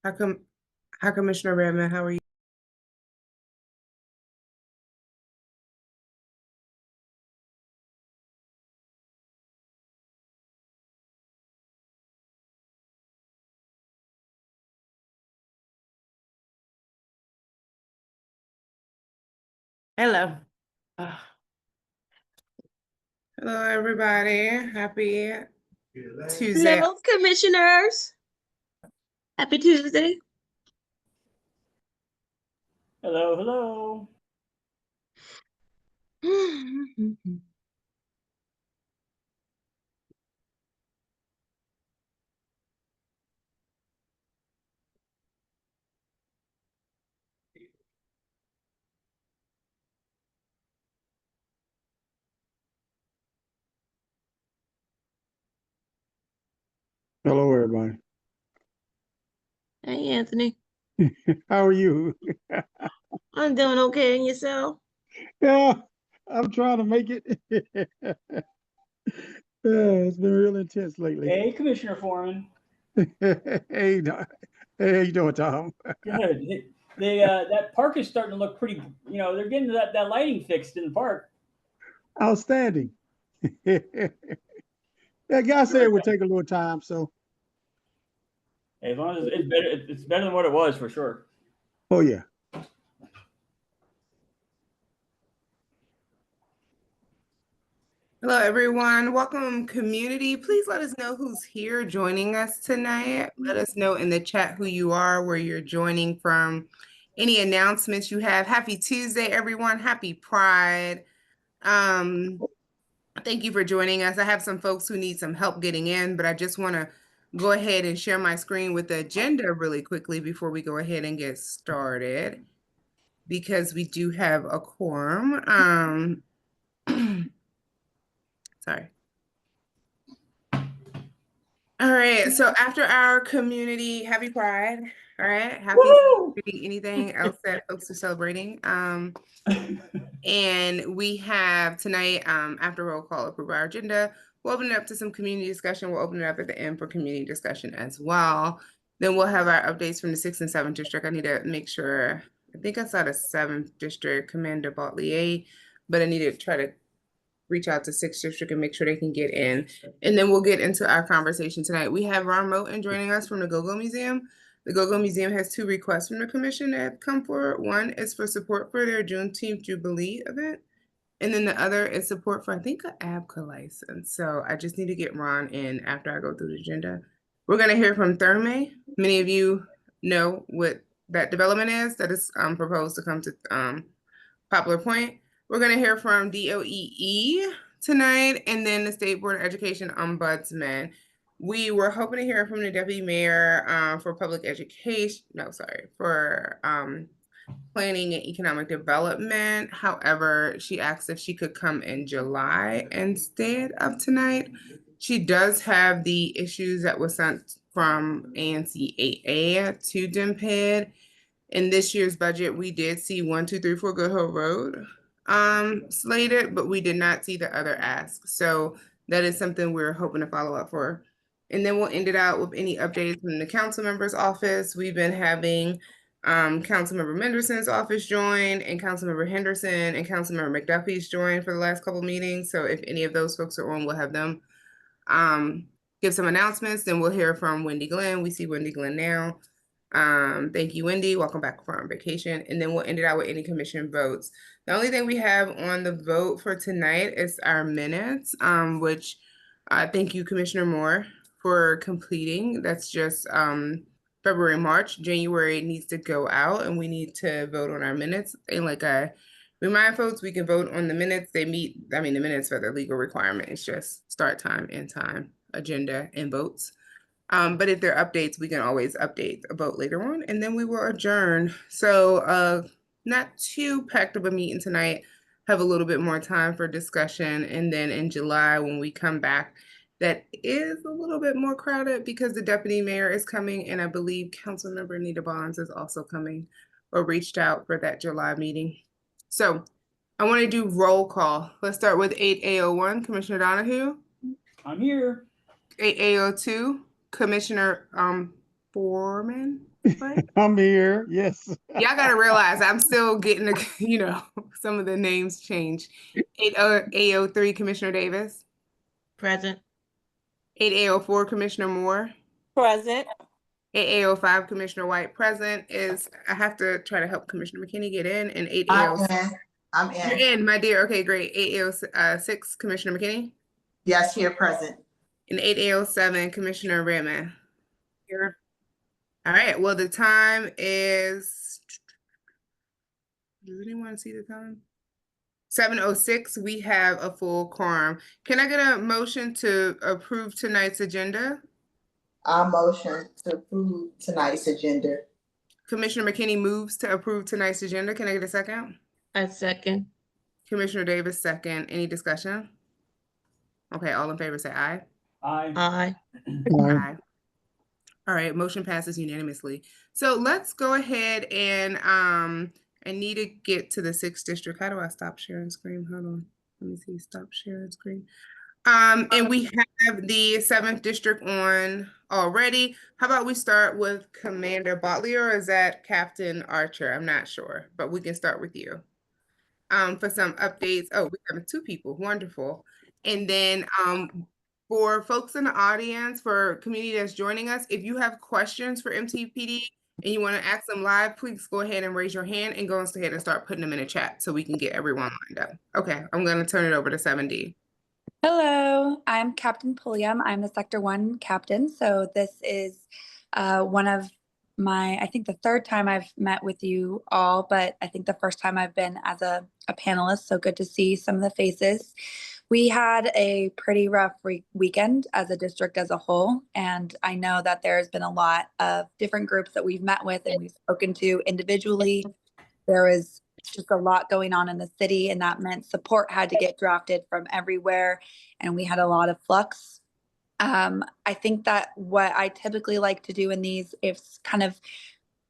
How come, how Commissioner Redmond, how are you? Hello. Hello, everybody. Happy Tuesday. Hello, commissioners. Happy Tuesday. Hello, hello. Hello, everybody. Hey, Anthony. How are you? I'm doing okay, and yourself? Yeah, I'm trying to make it. Yeah, it's been real intense lately. Hey, Commissioner Foreman. Hey, hey, how you doing, Tom? Good. That park is starting to look pretty. They're getting that lighting fixed in the park. Outstanding. That guy said it would take a little time, so As long as it's better, it's better than what it was for sure. oh yeah. Hello, everyone. Welcome, community. Please let us know who's here joining us tonight. Let us know in the chat who you are, where you're joining from, any announcements you have. Happy Tuesday, everyone. Happy Pride. Thank you for joining us. I have some folks who need some help getting in, but I just want to go ahead and share my screen with the agenda really quickly before we go ahead and get started, because we do have a quorum. Sorry. All right, so after our community, happy Pride, all right? Happy anything else that folks are celebrating. And we have tonight, after roll call, approve our agenda. We'll open it up to some community discussion. We'll open it up at the end for community discussion as well. Then we'll have our updates from the 6th and 7th district. I need to make sure, I think I saw the 7th district, Commander Bartley, but I need to try to reach out to 6th district and make sure they can get in. And then we'll get into our conversation tonight. We have Ron Moten joining us from the Go-Go Museum. The Go-Go Museum has 2 requests from the commission that have come forward. One is for support for their Juneteenth Jubilee event. And then the other is support for, I think, an ABCA license. So I just need to get Ron in after I go through the agenda. We're going to hear from Therme. Many of you know what that development is that is proposed to come to Poplar Point. We're going to hear from DOEE tonight, and then the State Board of Education Ombudsman. We were hoping to hear from the Deputy Mayor for Public Education, for Planning and Economic Development. However, she asked if she could come in July instead of tonight. She does have the issues that were sent from ANCAA to DMPED. In this year's budget, we did see 1, 2, 3, 4 Good Hope Road slated, but we did not see the other asks. So that is something we're hoping to follow up for. And then we'll end it out with any updates from the council member's office. We've been having Councilmember Menderson's office join, and Councilmember Henderson and Councilmember McDuffie's joined for the last couple meetings. So if any of those folks are on, we'll have them give some announcements. Then we'll hear from Wendy Glenn. We see Wendy Glenn now. Thank you, Wendy. Welcome back from vacation. And then we'll end it out with any commission votes. The only thing we have on the vote for tonight is our minutes, which thank you, Commissioner Moore, for completing. That's just February, March. January needs to go out, and we need to vote on our minutes. And like I remind folks, we can vote on the minutes. The minutes are the legal requirement. It's just start time, end time, agenda, and votes. But if there are updates, we can always update a vote later on, and then we will adjourn. So not too packed of a meeting tonight, have a little bit more time for discussion. And then in July, when we come back, that is a little bit more crowded because the deputy mayor is coming, and I believe Councilmember Anita Bonds is also coming or reached out for that July meeting. So I want to do roll call. Let's start with 8A01, Commissioner Donohue. I'm here. 8A02. Commissioner Foreman. What? I'm here, yes. Y'all gotta realize I'm still getting the, some of the names changed. 803 Commissioner Davis, Present. 8804 Commissioner Moore, Present. 8805 Commissioner White. Present is, I have to try to help Commissioner McKinney get in, and I'm 8806. in. I'm You're in. in, my dear. Okay, great. 8806 Commissioner McKinney, Yes, here present. and 8807 Commissioner Redmond. Here. All right, well, the time is, does anyone see the time? 7:06, we have a full quorum. Can I get a motion to approve tonight's agenda? I motion to approve tonight's agenda. Commissioner McKinney moves to approve tonight's agenda. Can I get a second? I second. Commissioner Davis, second. Any discussion? Okay, all in favor say aye. Aye. Aye. Aye. All right, motion passes unanimously. So let's go ahead and I need to get to the 6th district. How do I stop sharing screen? Hold on. Let me see. Stop sharing screen. And we have the 7th district on already. How about we start with Commander Botley, or is that Captain Archer? I'm not sure, but we can start with you. For some updates. Oh, we have 2 people. Wonderful. And then for folks in the audience, for community that's joining us, if you have questions for MTPD and you want to ask them live, please go ahead and raise your hand and go ahead and start putting them in a chat so we can get everyone lined up. Okay, I'm going to turn it over to 7D. Hello, I'm Captain Pulliam. I'm the Sector 1 captain. So this is one of I think the 3rd time I've met with you all, but I think the first time I've been as a panelist. So good to see some of the faces. We had a pretty rough weekend as a district as a whole. And I know that there's been a lot of different groups that we've met with and we've spoken to individually. There is just a lot going on in the city, and that meant support had to get drafted from everywhere, and we had a lot of flux. I think that what I typically like to do in these is kind of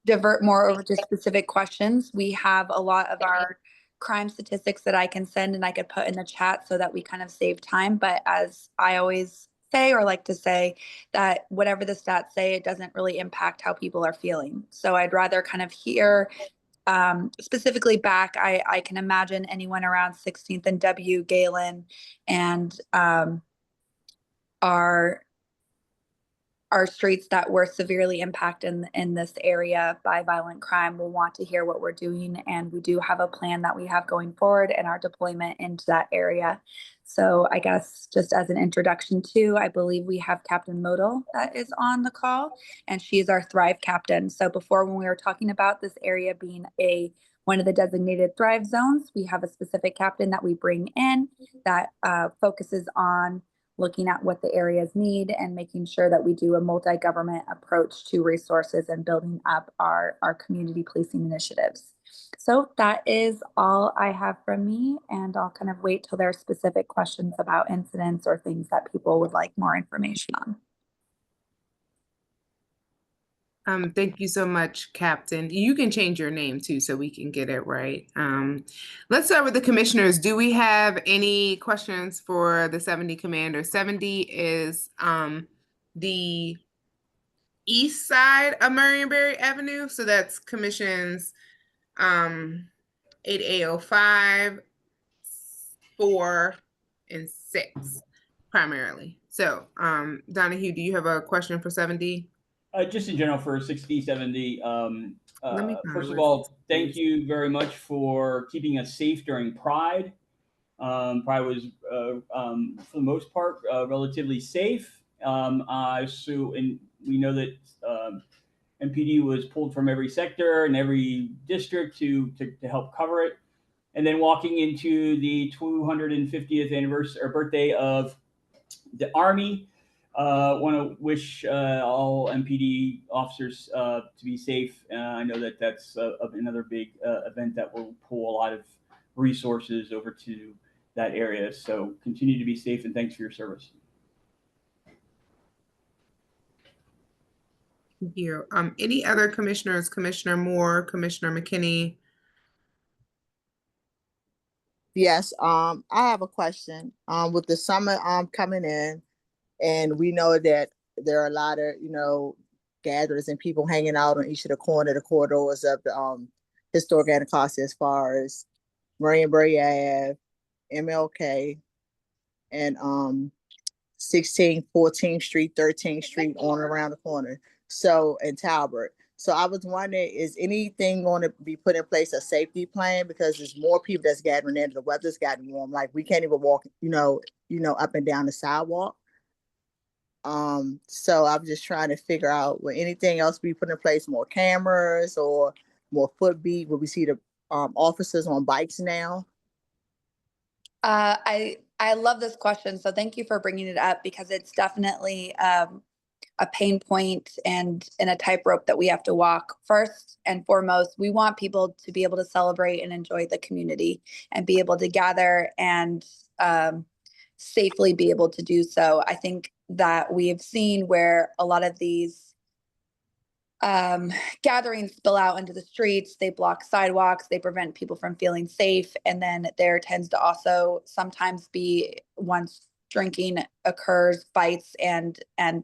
divert more over to specific questions. We have a lot of our crime statistics that I can send and I could put in the chat so that we kind of save time. But as I always say, or like to say, that whatever the stats say, it doesn't really impact how people are feeling. So I'd rather kind of hear specifically back, I can imagine anyone around 16th and W, Galen, and our streets that were severely impacted in this area by violent crime will want to hear what we're doing. And we do have a plan that we have going forward and our deployment into that area. So I guess just as an introduction too, I believe we have Captain Modal that is on the call, and she is our Thrive captain. So before, when we were talking about this area being one of the designated Thrive zones, we have a specific captain that we bring in that focuses on looking at what the areas need and making sure that we do a multi-government approach to resources and building up our community policing initiatives. So that is all I have from me, and I'll kind of wait till there are specific questions about incidents or things that people would like more information on. Thank you so much, Captain. You can change your name too, so we can get it right. Let's start with the commissioners. Do we have any questions for the 7D commander? 7D is the east side of Marion Barry Avenue. So that's commissions 8805, 4, and 6 primarily. So Donohue, do you have a question for 7D? Just in general for 60, 70. First of where all, 60 thank is. you very much for keeping us safe during Pride. Pride was, for the most part, relatively safe. And we know that MPD was pulled from every sector and every district to help cover it. And then walking into the 250th anniversary or birthday of the Army. Want to wish all MPD officers to be safe. I know that that's another big event that will pull a lot of resources over to that area. So continue to be safe, and thanks for your service. Thank you. Any other commissioners? Commissioner Moore, Commissioner McKinney? Yes, I have a question. With the summer coming in, and we know that there are a lot of, gatherings and people hanging out on each of the corridors of the historic Anacostia, as far as Marion Barry Ave, MLK, and 16, 14th Street, 13th Street, on and around the corner. So, and Talbot. So I was wondering, is anything going to be put in place, a safety plan? Because there's more people that's gathering in. The weather's gotten warm. Like, we can't even walk, up and down the sidewalk. So I'm just trying to figure out, will anything else be put in place, more cameras or more foot beat? Will we see the officers on bikes now? I love this question, so thank you for bringing it up, because it's definitely a pain point and a tightrope that we have to walk. First and foremost, we want people to be able to celebrate and enjoy the community and be able to gather and safely be able to do so. I think that we have seen where a lot of these gatherings spill out into the streets, they block sidewalks, they prevent people from feeling safe. And then there tends to also sometimes be, once drinking occurs, fights and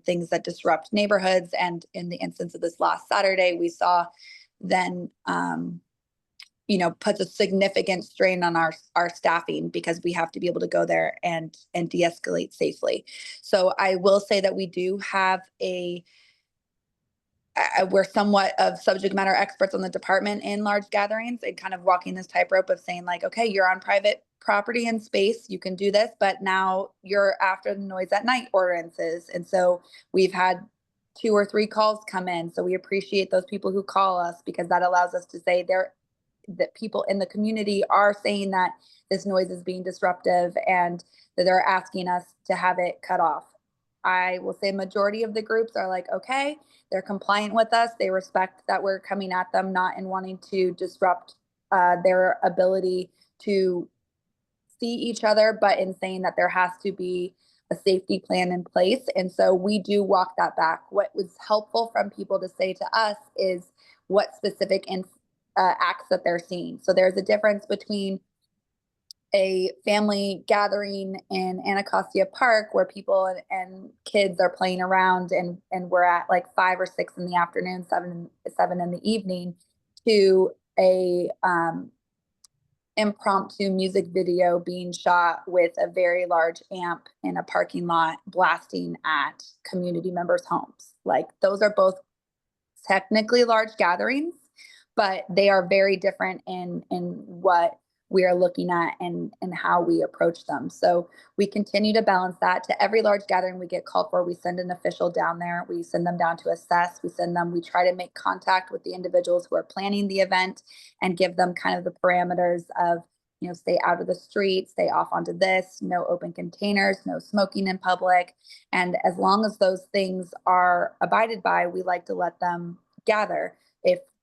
things that disrupt neighborhoods. And in the instance of this last Saturday, we saw then puts a significant strain on our staffing, because we have to be able to go there and de-escalate safely. So I will say that we do have we're somewhat of subject matter experts on the department in large gatherings, and kind of walking this tightrope of saying, like, okay, you're on private property and space, you can do this, but now you're after the noise at night ordinances. And so we've had 2 or 3 calls come in. So we appreciate those people who call us, because that allows us to say that people in the community are saying that this noise is being disruptive and that they're asking us to have it cut off. I will say majority of the groups are like, okay, they're compliant with us. They respect that we're coming at them, not in wanting to disrupt their ability to see each other, but in saying that there has to be a safety plan in place. And so we do walk that back. What was helpful from people to say to us is what specific acts that they're seeing. So there's a difference between a family gathering in Anacostia Park where people and kids are playing around, and we're at like 5 or 6 in the afternoon, 7 in the evening, to a impromptu music video being shot with a very large amp in a parking lot blasting at community members' homes. Like, those are both technically large gatherings, but they are very different in what we are looking at and how we approach them. So we continue to balance that. To every large gathering we get called for, we send an official down there. We send them down to assess. We try to make contact with the individuals who are planning the event and give them kind of the parameters of, stay out of the street, stay off onto this, no open containers, no smoking in public. And as long as those things are abided by, we like to let them gather.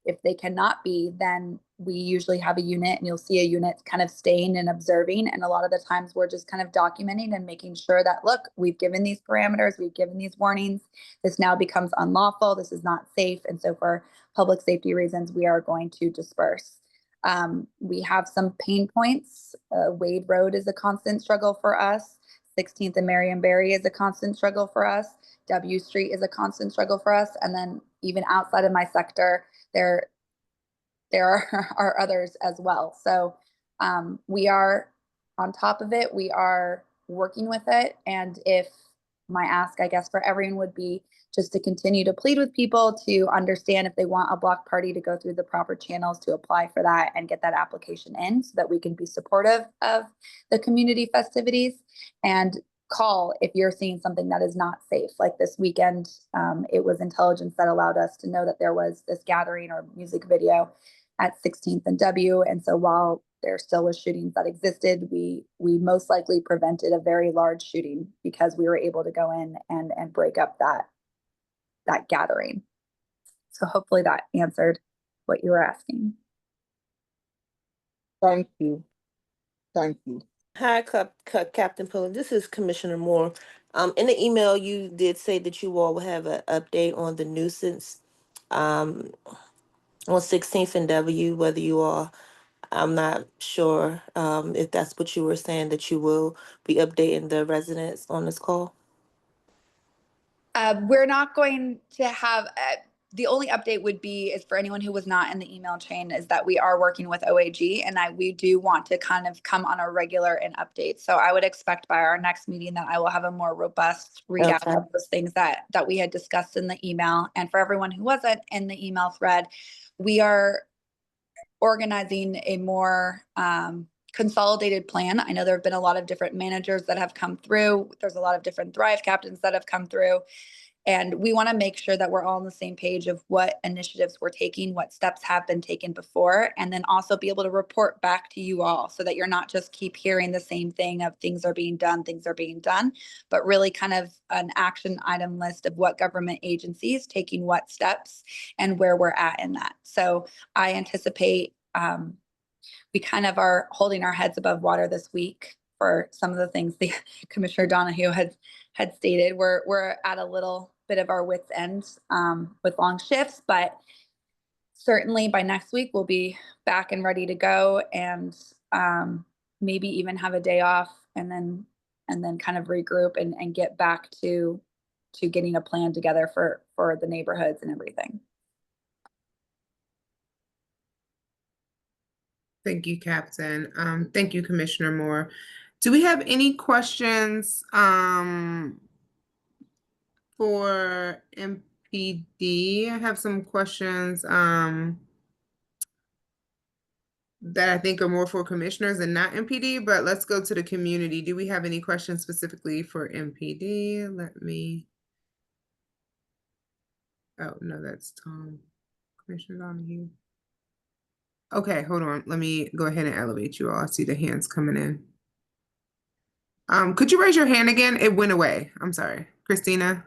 If they cannot be, then we usually have a unit, and you'll see a unit kind of staying and observing. And a lot of the times we're just kind of documenting and making sure that, look, we've given these parameters, we've given these warnings. This now becomes unlawful. This is not safe. And so for public safety reasons, we are going to disperse. We have some pain points. Wade Road is a constant struggle for us. 16th and Marion Barry is a constant struggle for us. W Street is a constant struggle for us. And then even outside of my sector, there are others as well. So we are on top of it. We are working with it. And if my ask, I guess, for everyone would be just to continue to plead with people to understand if they want a block party, to go through the proper channels to apply for that and get that application in, so that we can be supportive of the community festivities, and call if you're seeing something that is not safe. Like this weekend, it was intelligence that allowed us to know that there was this gathering or music video at 16th and W. And so while there still was shootings that existed, we most likely prevented a very large shooting because we were able to go in and break up that gathering. So hopefully that answered what you were asking. Thank you. Thank you. Hi, Captain Pulliam. This is Commissioner Moore. In the email, you did say that you all will have an update on the nuisance on 16th and W, whether you all, I'm not sure if that's what you were saying, that you will be updating the residents on this call. We're not going to have, the only update would be is for anyone who was not in the email chain is that we are working with OAG and we do want to kind of come on a regular and update. So I would expect by our next meeting that I will have a more robust readout Okay. of those things that we had discussed in the email. And for everyone who wasn't in the email thread, we are organizing a more consolidated plan. I know there have been a lot of different managers that have come through. There's a lot of different Thrive captains that have come through. And we want to make sure that we're all on the same page of what initiatives we're taking, what steps have been taken before, and then also be able to report back to you all so that you're not just keep hearing the same thing of things are being done, but really kind of an action item list of what government agencies taking what steps and where we're at in that. So I anticipate we kind of are holding our heads above water this week for some of the things the Commissioner Donohue had stated. We're at a little bit of our wits' end with long shifts, but certainly by next week we'll be back and ready to go, and maybe even have a day off, and then kind of regroup and get back to getting a plan together for the neighborhoods and everything. Thank you, Captain. Thank you, Commissioner Moore. Do we have any questions for MPD? I have some questions that I think are more for commissioners and not MPD, but let's go to the community. Do we have any questions specifically for MPD? Oh, no, that's Tom. Commissioner Donohue. Okay, hold on. Let me go ahead and elevate you all. I see the hands coming in. Could you raise your hand again? It went away. I'm sorry. Christina?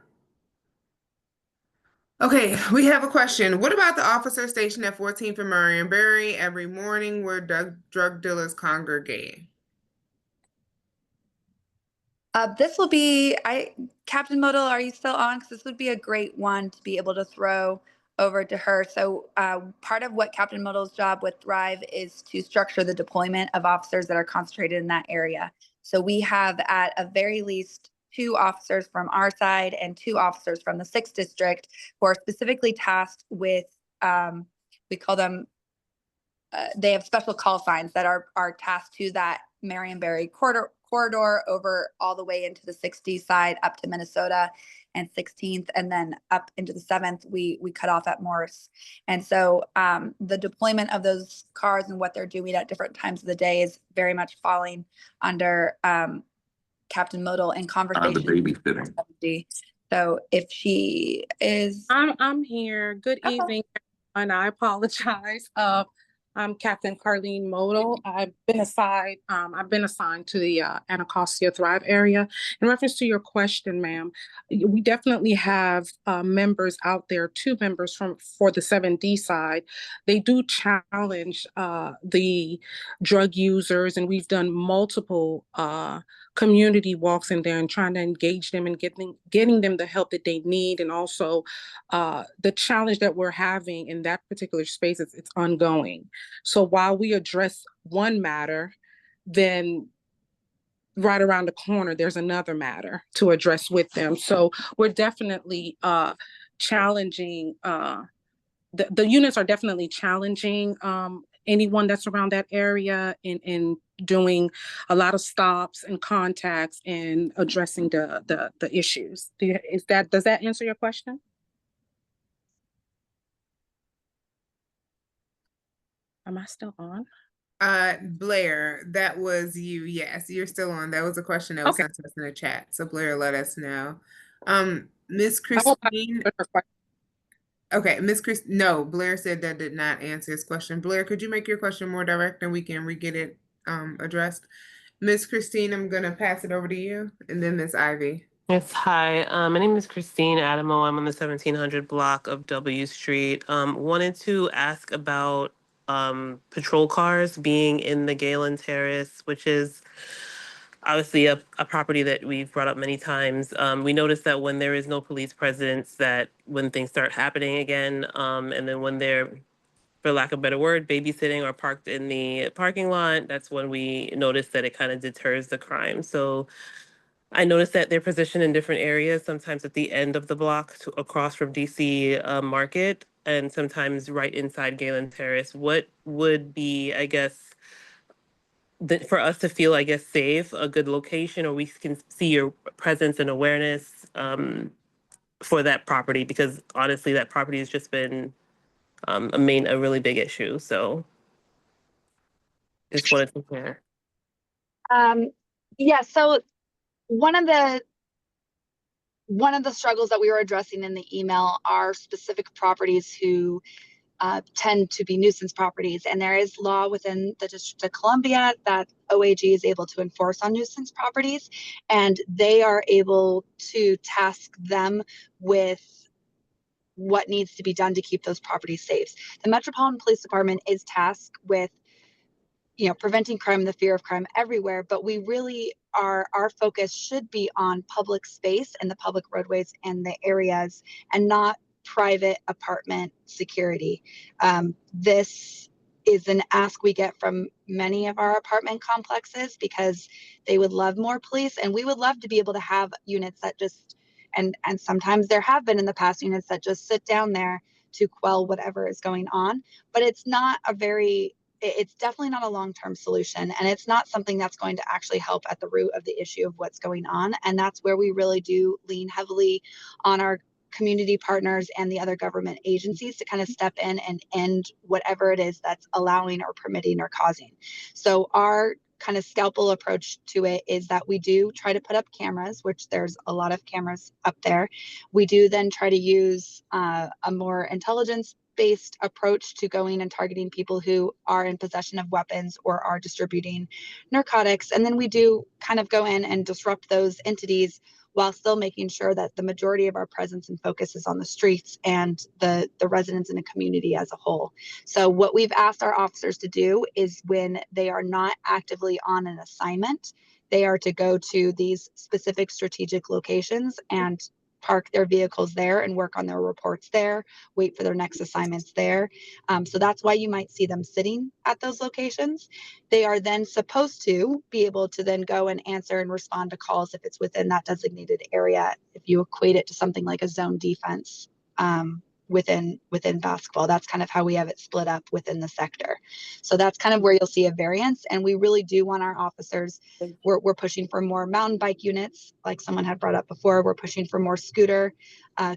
Okay, we have a question. What about the officer stationed at 14th and Marion Barry every morning where drug dealers congregate? This will be, Captain Modal, are you still on? Because this would be a great one to be able to throw over to her. So part of what Captain Modal's job with Thrive is to structure the deployment of officers that are concentrated in that area. So we have at a very least 2 officers from our side and 2 officers from the 6th district who are specifically tasked with, we call them, they have special call signs that are tasked to that Marion Barry corridor over all the way into the 60 side up to Minnesota and 16th, and then up into the 7th, we cut off at Morse. And so the deployment of those cars and what they're doing at different times of the day is very much falling under Captain Modal in conversation. The babysitting. So if she is, I'm here. Good Okay. evening, and I apologize. I'm Captain Carlen Modal. I've been assigned to the Anacostia Thrive area. In reference to your question, ma'am, we definitely have members out there, 2 members for the 7D side. They do challenge the drug users, and we've done multiple community walks in there and trying to engage them and getting them the help that they need. And also the challenge that we're having in that particular space, it's ongoing. So while we address one matter, then right around the corner, there's another matter to address with them. So we're definitely challenging, the units are definitely challenging anyone that's around that area in doing a lot of stops and contacts and addressing the issues. Does that answer your question? Am I still on? Blair, that was you. Yes, you're still on. That was a question that was sent to us in the chat. So Blair, let us know. Miss Christine. Okay, no, Blair said that did not answer his question. Blair, could you make your question more direct and we can re-get it addressed? Miss Christine, I'm gonna pass it over to you, and then Miss Ivy. Yes, hi. My name is Christine Adamo. I'm on the 1700 block of W Street. Wanted to ask about patrol cars being in the Galen Terrace, which is obviously a property that we've brought up many times. We noticed that when there is no police presence, that when things start happening again, and then when they're, for lack of a better word, babysitting or parked in the parking lot, that's when we notice that it kind of deters the crime. So I noticed that they're positioned in different areas, sometimes at the end of the block across from DC Market, and sometimes right inside Galen Terrace. What would be, I guess, for us to feel, I guess, safe, a good location, or we can see your presence and awareness for that property? Because honestly, that property has just been a really big issue. So just wanted to share. Yeah, so one of the struggles that we were addressing in the email are specific properties who tend to be nuisance properties. And there is law within the District of Columbia that OAG is able to enforce on nuisance properties, and they are able to task them with what needs to be done to keep those properties safe. The Metropolitan Police Department is tasked with preventing crime and the fear of crime everywhere, but we really our focus should be on public space and the public roadways and the areas, and not private apartment security. This is an ask we get from many of our apartment complexes, because they would love more police, and we would love to be able to have units that just, and sometimes there have been in the past units that just sit down there to quell whatever is going on, but it's definitely not a long-term solution, and it's not something that's going to actually help at the root of the issue of what's going on. And that's where we really do lean heavily on our community partners and the other government agencies to kind of step in and end whatever it is that's allowing or permitting or causing. So our kind of scalpel approach to it is that we do try to put up cameras, which there's a lot of cameras up there. We do then try to use a more intelligence-based approach to going and targeting people who are in possession of weapons or are distributing narcotics. And then we do kind of go in and disrupt those entities while still making sure that the majority of our presence and focus is on the streets and the residents in the community as a whole. So what we've asked our officers to do is, when they are not actively on an assignment, they are to go to these specific strategic locations and park their vehicles there and work on their reports there, wait for their next assignments there. So that's why you might see them sitting at those locations. They are then supposed to be able to then go and answer and respond to calls if it's within that designated area. If you equate it to something like a zone defense within basketball, that's kind of how we have it split up within the sector. So that's kind of where you'll see a variance. And we really do want our officers, we're pushing for more mountain bike units, like someone had brought up before. We're pushing for more scooter.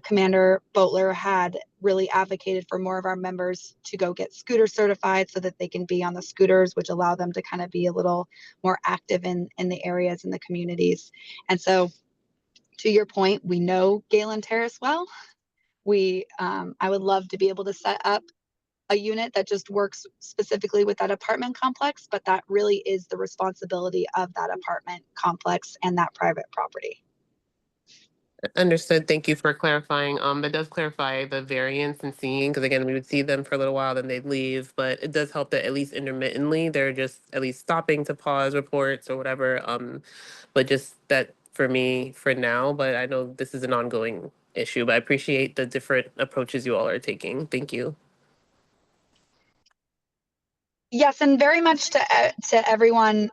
Commander Boatler had really advocated for more of our members to go get scooter certified so that they can be on the scooters, which allow them to kind of be a little more active in the areas and the communities. And so, to your point, we know Galen Terrace well. I would love to be able to set up a unit that just works specifically with that apartment complex, but that really is the responsibility of that apartment complex and that private property. Understood. Thank you for clarifying. That does clarify the variance in seeing, because again, we would see them for a little while, then they'd leave. But it does help that at least intermittently, they're just at least stopping to pause reports or whatever. But just that for me for now. But I know this is an ongoing issue. But I appreciate the different approaches you all are taking. Thank you. Yes, and very much to everyone.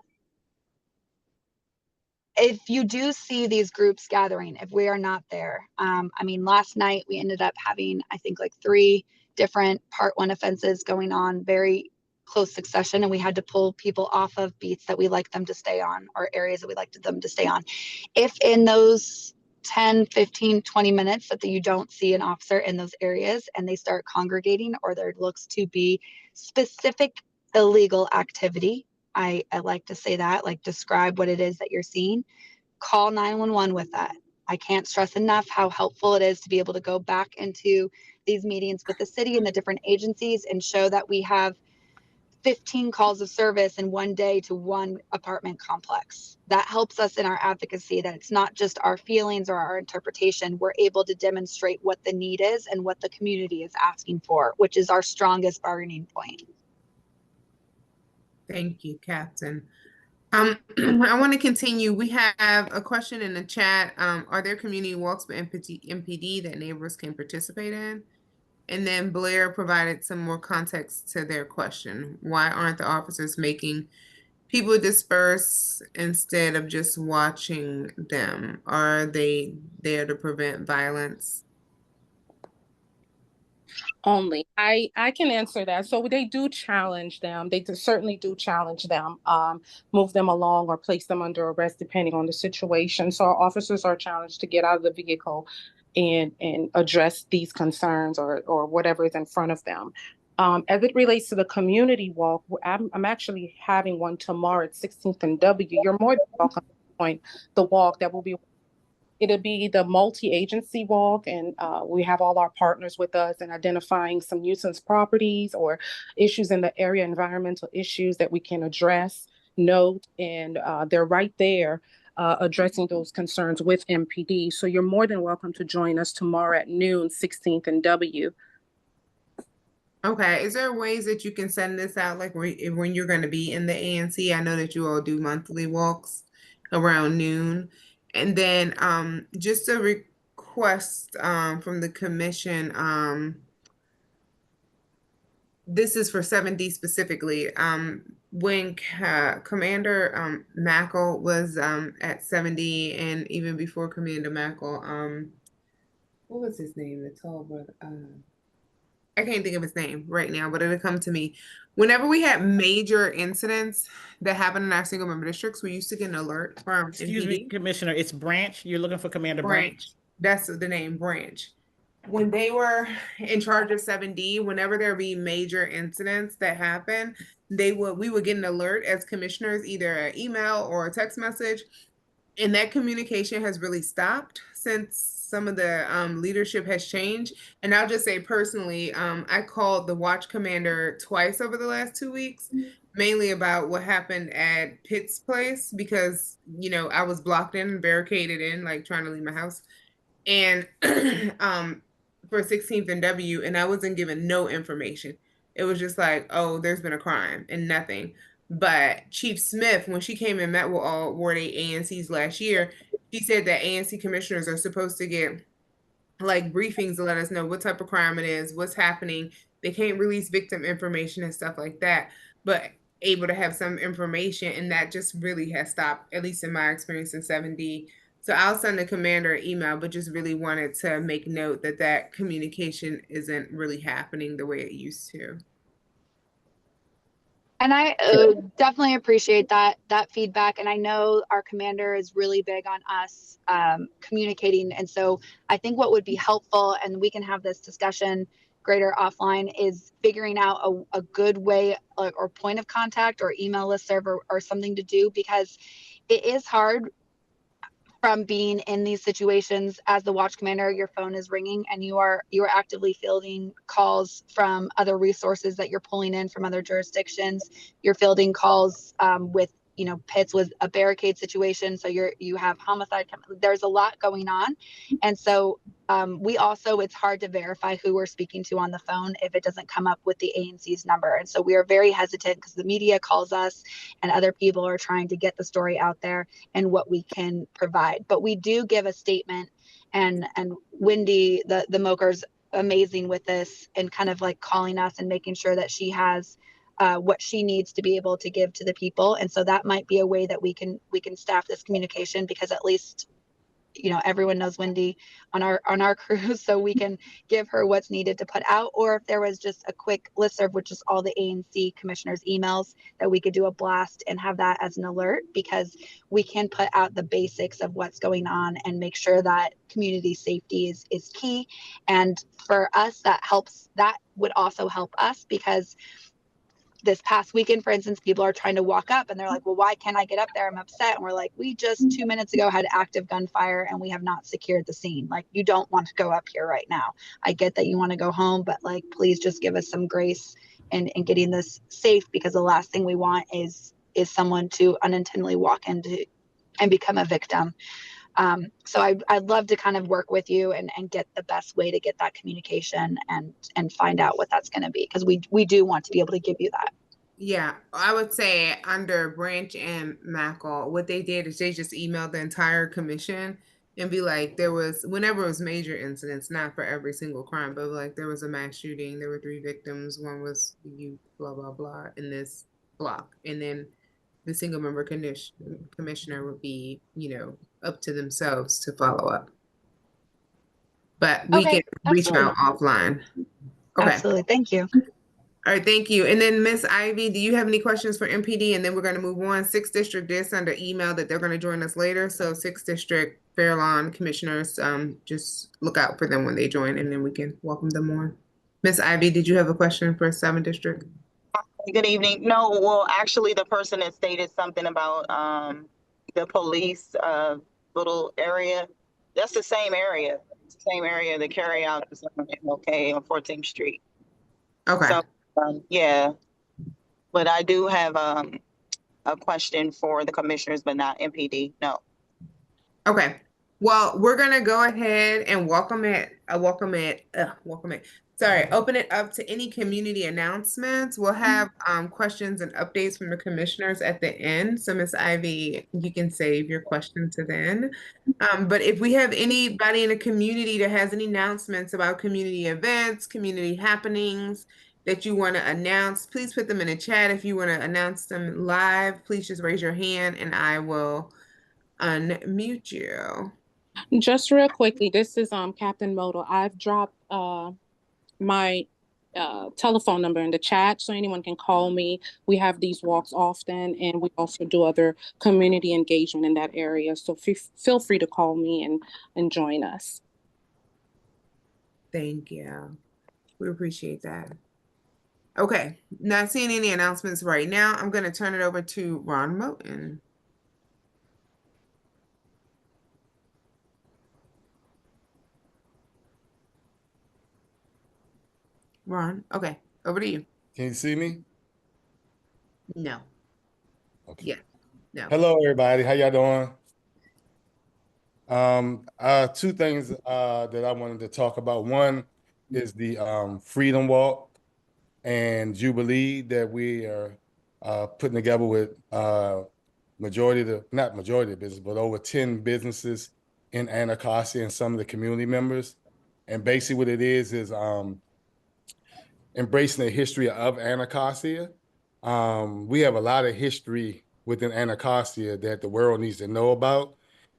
If you do see these groups gathering, if we are not there, last night we ended up having, I think, like 3 different Part 1 offenses going on, very close succession, and we had to pull people off of beats that we like them to stay on, or areas that we liked them to stay on. If in those 10, 15, 20 minutes that you don't see an officer in those areas and they start congregating, or there looks to be specific illegal activity, I like to say that, like, describe what it is that you're seeing, call 911 with that. I can't stress enough how helpful it is to be able to go back into these meetings with the city and the different agencies and show that we have 15 calls of service in one day to one apartment complex. That helps us in our advocacy, that it's not just our feelings or our interpretation. We're able to demonstrate what the need is and what the community is asking for, which is our strongest bargaining point. Thank you, Captain. I want to continue. We have a question in the chat. Are there community walks with MPD that neighbors can participate in? And then Blair provided some more context to their question. Why aren't the officers making people disperse instead of just watching them? Are they there to prevent violence? Only. I can answer that. So they do challenge them. Certainly do challenge them, move them along or place them under arrest depending on the situation. So our officers are challenged to get out of the vehicle and address these concerns or whatever is in front of them. As it relates to the community walk, I'm actually having one tomorrow at 16th and W. You're more than welcome to join the walk. It'll be the multi-agency walk, and we have all our partners with us in identifying some nuisance properties or issues in the area, environmental issues that we can address, note, and they're right there addressing those concerns with MPD. So you're more than welcome to join us tomorrow at noon, 16th and W. Okay, is there ways that you can send this out, like when you're going to be in the ANC? I know that you all do monthly walks around noon. And then just a request from the commission, this is for 7D specifically. When Commander Mackel was at 7D, and even before Commander Mackel, what was his name? The tall brother. I can't think of his name right now, but it'll come to me. Whenever we had major incidents that happened in our single member districts, we used to get an alert from Excuse me, MPD. Commissioner, it's Branch. You're looking for Commander Branch. That's the name, Branch. When they were in charge of 7D, whenever there be major incidents that happen, we would get an alert as commissioners, either an email or a text message. And that communication has really stopped since some of the leadership has changed. And I'll just say personally, I called the watch commander twice over the last 2 weeks, mainly about what happened at Pitt's place, because, you know, I was blocked in and barricaded in, like trying to leave my house. And for 16th and W, and I wasn't given no information. It was just like, oh, there's been a crime and nothing. But Chief Smith, when she came and met with all Ward 8 ANCs last year, she said that ANC commissioners are supposed to get like briefings to let us know what type of crime it is, what's happening. They can't release victim information and stuff like that, but able to have some information. And that just really has stopped, at least in my experience in 7D. So I'll send the commander an email, but just really wanted to make note that that communication isn't really happening the way it used to. And I definitely appreciate that feedback. And I know our commander is really big on us communicating. And so I think what would be helpful, and we can have this discussion greater offline, is figuring out a good way or point of contact or email listserv or something to do, because it is hard from being in these situations as the watch commander. Your phone is ringing and you are actively fielding calls from other resources that you're pulling in from other jurisdictions. You're fielding calls with, you know, Pitts was a barricade situation, so you have homicide. There's a lot going on, and so we also, it's hard to verify who we're speaking to on the phone if it doesn't come up with the ANC's number. And so we are very hesitant because the media calls us and other people are trying to get the story out there and what we can provide. But we do give a statement, and Wendy, the Moker's amazing with this and kind of like calling us and making sure that she has what she needs to be able to give to the people. And so that might be a way that we can staff this communication, because at least, you know, everyone knows Wendy on our crew, so we can give her what's needed to put out. Or if there was just a quick listserv, which is all the ANC commissioners' emails, that we could do a blast and have that as an alert, because we can put out the basics of what's going on and make sure that community safety is key. And for us, that would also help us, because this past weekend, for instance, people are trying to walk up and they're like, well, why can't I get up there? I'm upset. And we're like, we just 2 minutes ago had active gunfire and we have not secured the scene. Like, you don't want to go up here right now. I get that you want to go home, but like, please just give us some grace in getting this safe, because the last thing we want is someone to unintentionally walk into and become a victim. So I'd love to kind of work with you and get the best way to get that communication and find out what that's going to be, because we do want to be able to give you that. Yeah, I would say under Branch and Mackel, what they did is they just emailed the entire commission and be like, there was, whenever it was major incidents, not for every single crime, but like there was a mass shooting, there were 3 victims, one was youth, blah, blah, blah, in this block. And then the single member commissioner would be, up to themselves to follow up. But we Okay, can reach out offline. Okay. Absolutely. Thank you. All right, thank you. And then Miss Ivy, do you have any questions for MPD? And then we're going to move on. 6th District did send an email that they're going to join us later. So 6th District Fair Lawn commissioners, just look out for them when they join, and then we can welcome them on. Miss Ivy, did you have a question for 7th District? Good evening. No, well, actually, the person that stated something about the police little area, that's the same area. It's the same area that carry out the MLK on 14th Street. Okay. So, yeah. But I do have a question for the commissioners, but not MPD. No. Okay. Well, we're gonna go ahead and welcome it. Sorry, open it up to any community announcements. We'll have questions and updates from the commissioners at the end. So Miss Ivy, you can save your question to then. But if we have anybody in the community that has any announcements about community events, community happenings that you want to announce, please put them in the chat. If you want to announce them live, please just raise your hand and I will unmute you. Just real quickly, this is Captain Modal. I've dropped my telephone number in the chat so anyone can call me. We have these walks often, and we also do other community engagement in that area. So feel free to call me and join us. Thank you. We appreciate that. Okay, not seeing any announcements right now. I'm going to turn it over to Ron Moten. Ron, okay, over to you. Can you see me? No. Okay. Yeah. No. Hello, everybody. How y'all doing? Two things that I wanted to talk about. One is the Freedom Walk and Jubilee that we are putting together with not majority of the business, but over 10 businesses in Anacostia and some of the community members. And basically what it is embracing the history of Anacostia. We have a lot of history within Anacostia that the world needs to know about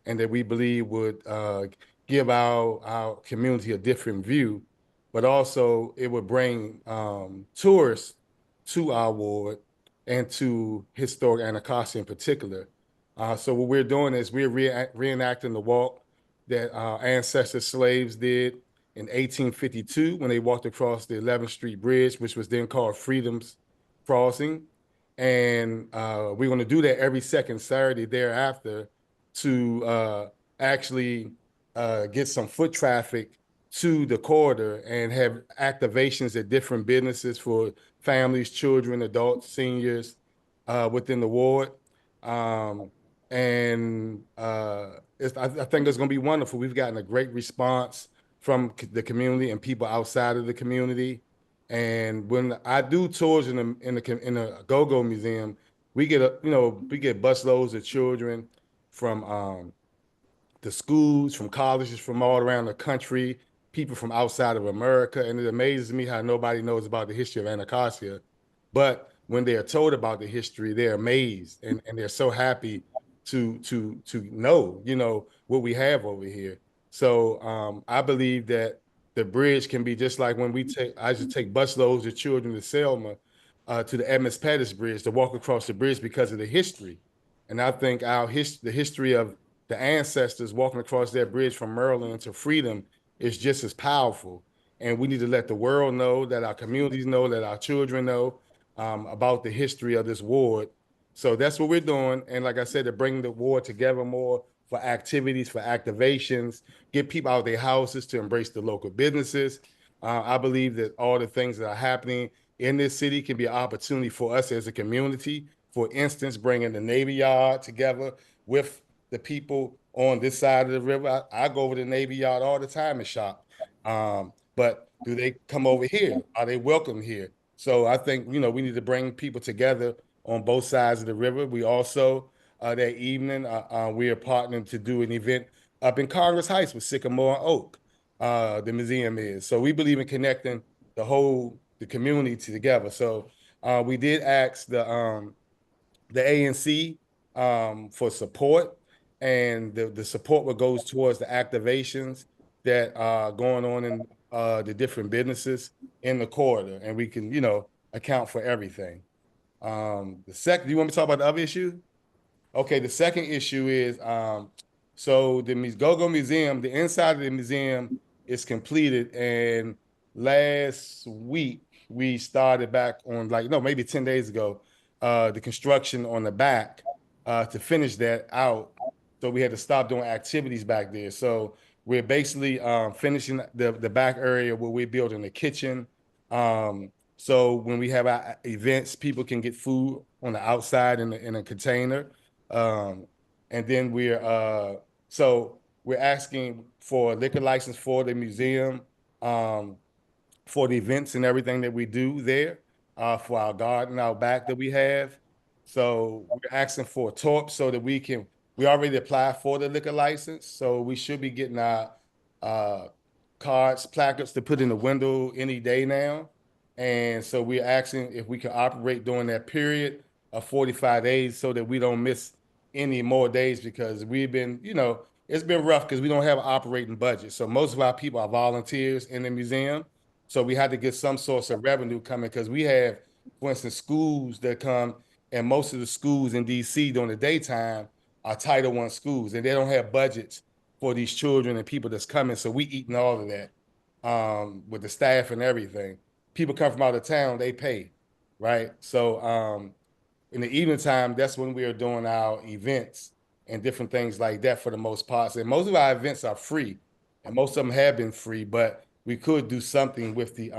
and that we believe would give our community a different view, but also it would bring tourists to our ward and to historic Anacostia in particular. So what we're doing is we're reenacting the walk that our ancestor slaves did in 1852 when they walked across the 11th Street Bridge, which was then called Freedom's Crossing. And we're going to do that every second Saturday thereafter to actually get some foot traffic to the corridor and have activations at different businesses for families, children, adults, seniors within the ward. I think it's going to be wonderful. We've gotten a great response from the community and people outside of the community. And when I do tours in the Go-Go Museum, we get busloads of children from the schools, from colleges, from all around the country, people from outside of America. And it amazes me how nobody knows about the history of Anacostia. But when they are told about the history, they're amazed and they're so happy to know, what we have over here. So I believe that the bridge can be just like when I used to take busloads of children to Selma to the Edmonds Pettis Bridge to walk across the bridge because of the history. And I think the history of the ancestors walking across that bridge from Maryland to freedom is just as powerful. And we need to let the world know, that our communities know, that our children know about the history of this ward. So that's what we're doing. And like I said, to bring the ward together more for activities, for activations, get people out of their houses to embrace the local businesses. I believe that all the things that are happening in this city can be an opportunity for us as a community. For instance, bringing the Navy Yard together with the people on this side of the river. I go over to the Navy Yard all the time and shop. But do they come over here? Are they welcome here? So I think, we need to bring people together on both sides of the river. We also, that evening, we are partnering to do an event up in Congress Heights with Sycamore and Oak, the museum is. So we believe in connecting the community together. So we did ask the the ANC for support, and the support what goes towards the activations that are going on in the different businesses in the corridor, and we can, account for everything. The second, do you want me to talk about the other issue? Okay, the second issue is so the Go-Go Museum, the inside of the museum is completed, and last week we started back on maybe 10 days ago, the construction on the back to finish that out. So we had to stop doing activities back there. So we're basically finishing the back area where we're building the kitchen. So when we have our events, people can get food on the outside in a container. And then we're asking for a liquor license for the museum, for the events and everything that we do there, for our garden out back that we have. So we're asking for a TORP so that we already applied for the liquor license. So we should be getting our cards, placards to put in the window any day now. And so we're asking if we can operate during that period of 45 days so that we don't miss any more days, because we've been, it's been rough because we don't have an operating budget. So most of our people are volunteers in the museum. So we had to get some source of revenue coming, because we have, for instance, schools that come, and most of the schools in DC during the daytime are Title I schools, and they don't have budgets for these children and people that's coming. So we eating all of that with the staff and everything. People come from out of town, they pay, right? So in the evening time, that's when we are doing our events and different things like that for the most part. And most of our events are free, and most of them have been free, but we could do something with the,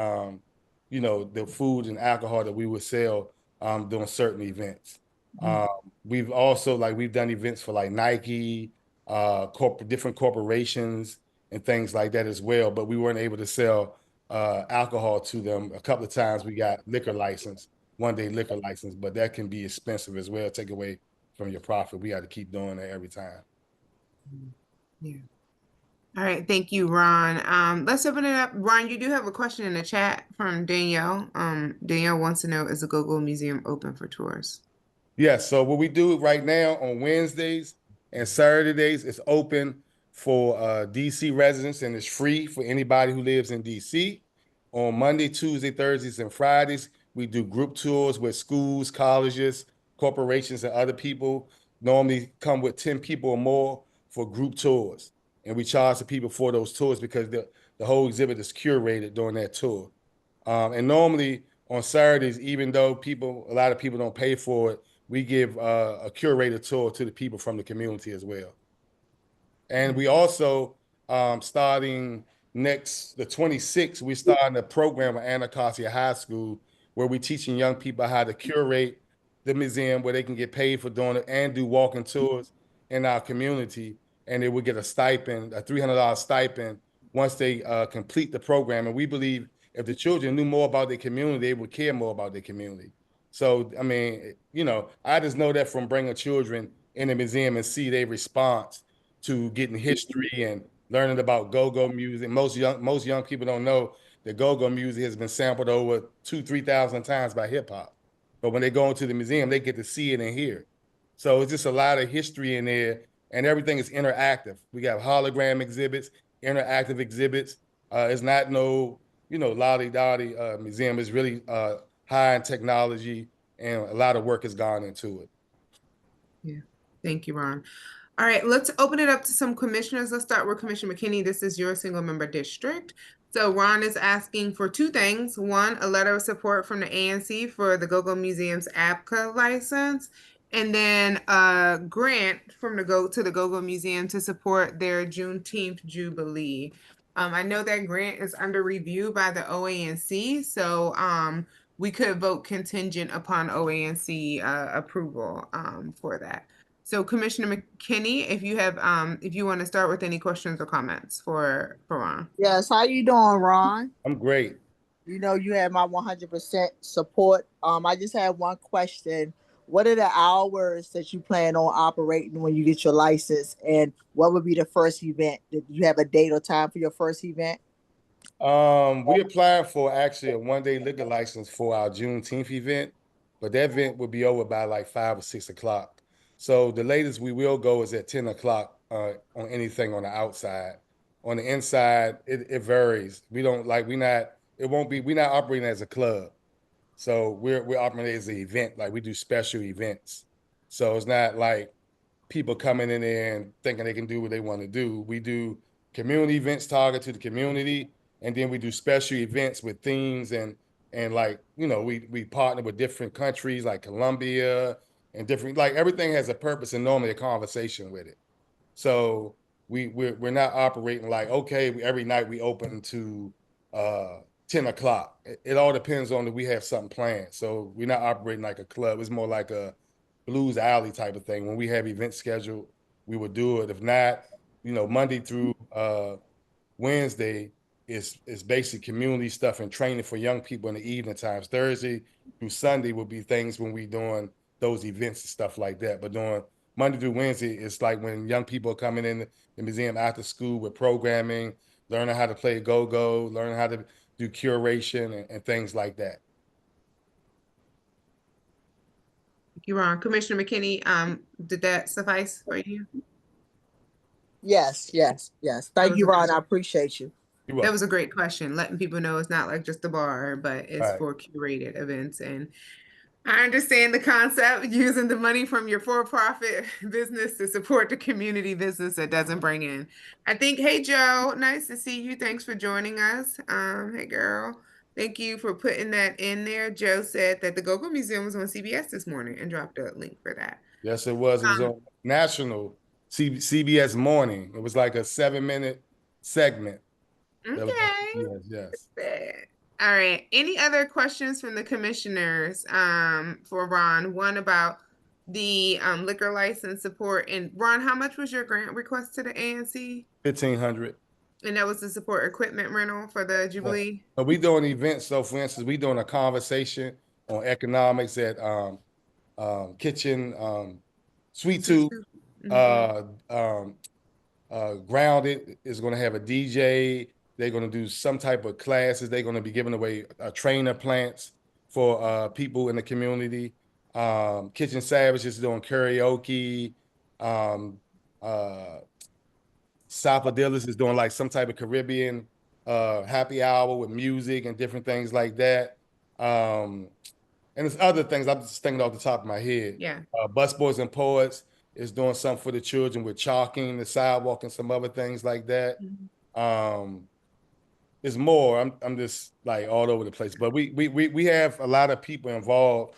the food and alcohol that we would sell during certain events. We've also, we've done events for Nike, different corporations and things like that as well, but we weren't able to sell alcohol to them. A couple of times we got liquor license, one-day liquor license, but that can be expensive as well, take away from your profit. We got to keep doing that every time. Yeah. All right, thank you, Ron. Let's open it up. Ron, you do have a question in the chat from Danielle. Danielle wants to know, is the Go-Go Museum open for tours? Yes, so what we do right now on Wednesdays and Saturdays is open for DC residents, and it's free for anybody who lives in DC. On Monday, Tuesday, Thursdays, and Fridays, we do group tours with schools, colleges, corporations, and other people. Normally come with 10 people or more for group tours. And we charge the people for those tours because the whole exhibit is curated during that tour. And normally on Saturdays, even though a lot of people don't pay for it, we give a curated tour to the people from the community as well. And we also, starting the 26th, we're starting a program at Anacostia High School where we're teaching young people how to curate the museum, where they can get paid for doing it and do walking tours in our community. And they will get a stipend, a $300 stipend, once they complete the program. And we believe if the children knew more about their community, they would care more about their community. So, I mean, I just know that from bringing children in the museum and see their response to getting history and learning about go-go music. Most young people don't know that go-go music has been sampled over 2,000-3,000 times by hip hop. But when they go into the museum, they get to see it and hear it. So it's just a lot of history in there, and everything is interactive. We got hologram exhibits, interactive exhibits. It's not no, lolly-dotty museum. It's really high in technology, and a lot of work has gone into it. Yeah, thank you, Ron. All right, let's open it up to some commissioners. Let's start with Commissioner McKinney. This is your single member district. So Ron is asking for two things. One, a letter of support from the ANC for the Go-Go Museum's APCA license, and then a grant from the Go-Go Museum to support their Juneteenth Jubilee. I know that grant is under review by the OANC, so we could vote contingent upon OANC approval for that. So Commissioner McKinney, if you want to start with any questions or comments for Ron. Yes, how you doing, Ron? I'm great. You have my 100% support. I just have one question. What are the hours that you plan on operating when you get your license, and what would be the first event? Did you have a date or time for your first event? We applied for actually a one-day liquor license for our Juneteenth event. but that event will be over by like 5 or 6 o'clock. So the latest we will go is at 10 o'clock on anything on the outside. On the inside, it varies. We don't like, we're not operating as a club. So we're operating as an event, like we do special events. So it's not like people coming in there and thinking they can do what they want to do. We do community events targeted to the community, and then we do special events with themes and like, you know, we partner with different countries like Colombia and different, like everything has a purpose and normally a conversation with it. So we're not operating like, okay, every night we open to 10 o'clock. It all depends on if we have something planned. So we're not operating like a club. It's more like a blues alley type of thing. When we have events scheduled, we would do it. If not, you know, Monday through Wednesday is basic community stuff and training for young people in the evening times. Thursday through Sunday would be things when we doing those events and stuff like that. But during Monday through Wednesday, it's like when young people are coming in the museum after school with programming, learning how to play go-go, learning how to do curation and things like that. Thank you, Ron. Commissioner McKinney, did that suffice for you? Yes. Thank you, Ron. I appreciate you. That was a great question, letting people know it's not like just a bar, but it's for curated events. And I understand the concept, using the money from your for-profit business to support the community business that doesn't bring in. I think, hey, Joe, nice to see you. Thanks for joining us. Hey, girl. Thank you for putting that in there. Joe said that the Go-Go Museum was on CBS this morning and dropped a link for that. Yes, it was. It was on national CBS Morning. It was like a 7-minute segment. Okay. Yes. All right. Any other questions from the commissioners for Ron? One about the liquor license support. And Ron, how much was your grant request to the ANC? $1,500. And that was to support equipment rental for the Jubilee? But we doing events. So for instance, we doing a conversation on economics at Kitchen Sweet Tooth. Grounded is going to have a DJ. They're going to do some type of classes. They're going to be giving away trainer plants for people in the community. Kitchen Savage is doing karaoke. Sapadilis is doing like some type of Caribbean happy hour with music and different things like that. And there's other things I'm just thinking off the top of my head. Yeah. Busboys and Poets is doing something for the children with chalking the sidewalk and some other things like that. There's more. I'm just like all over the place, but we have a lot of people involved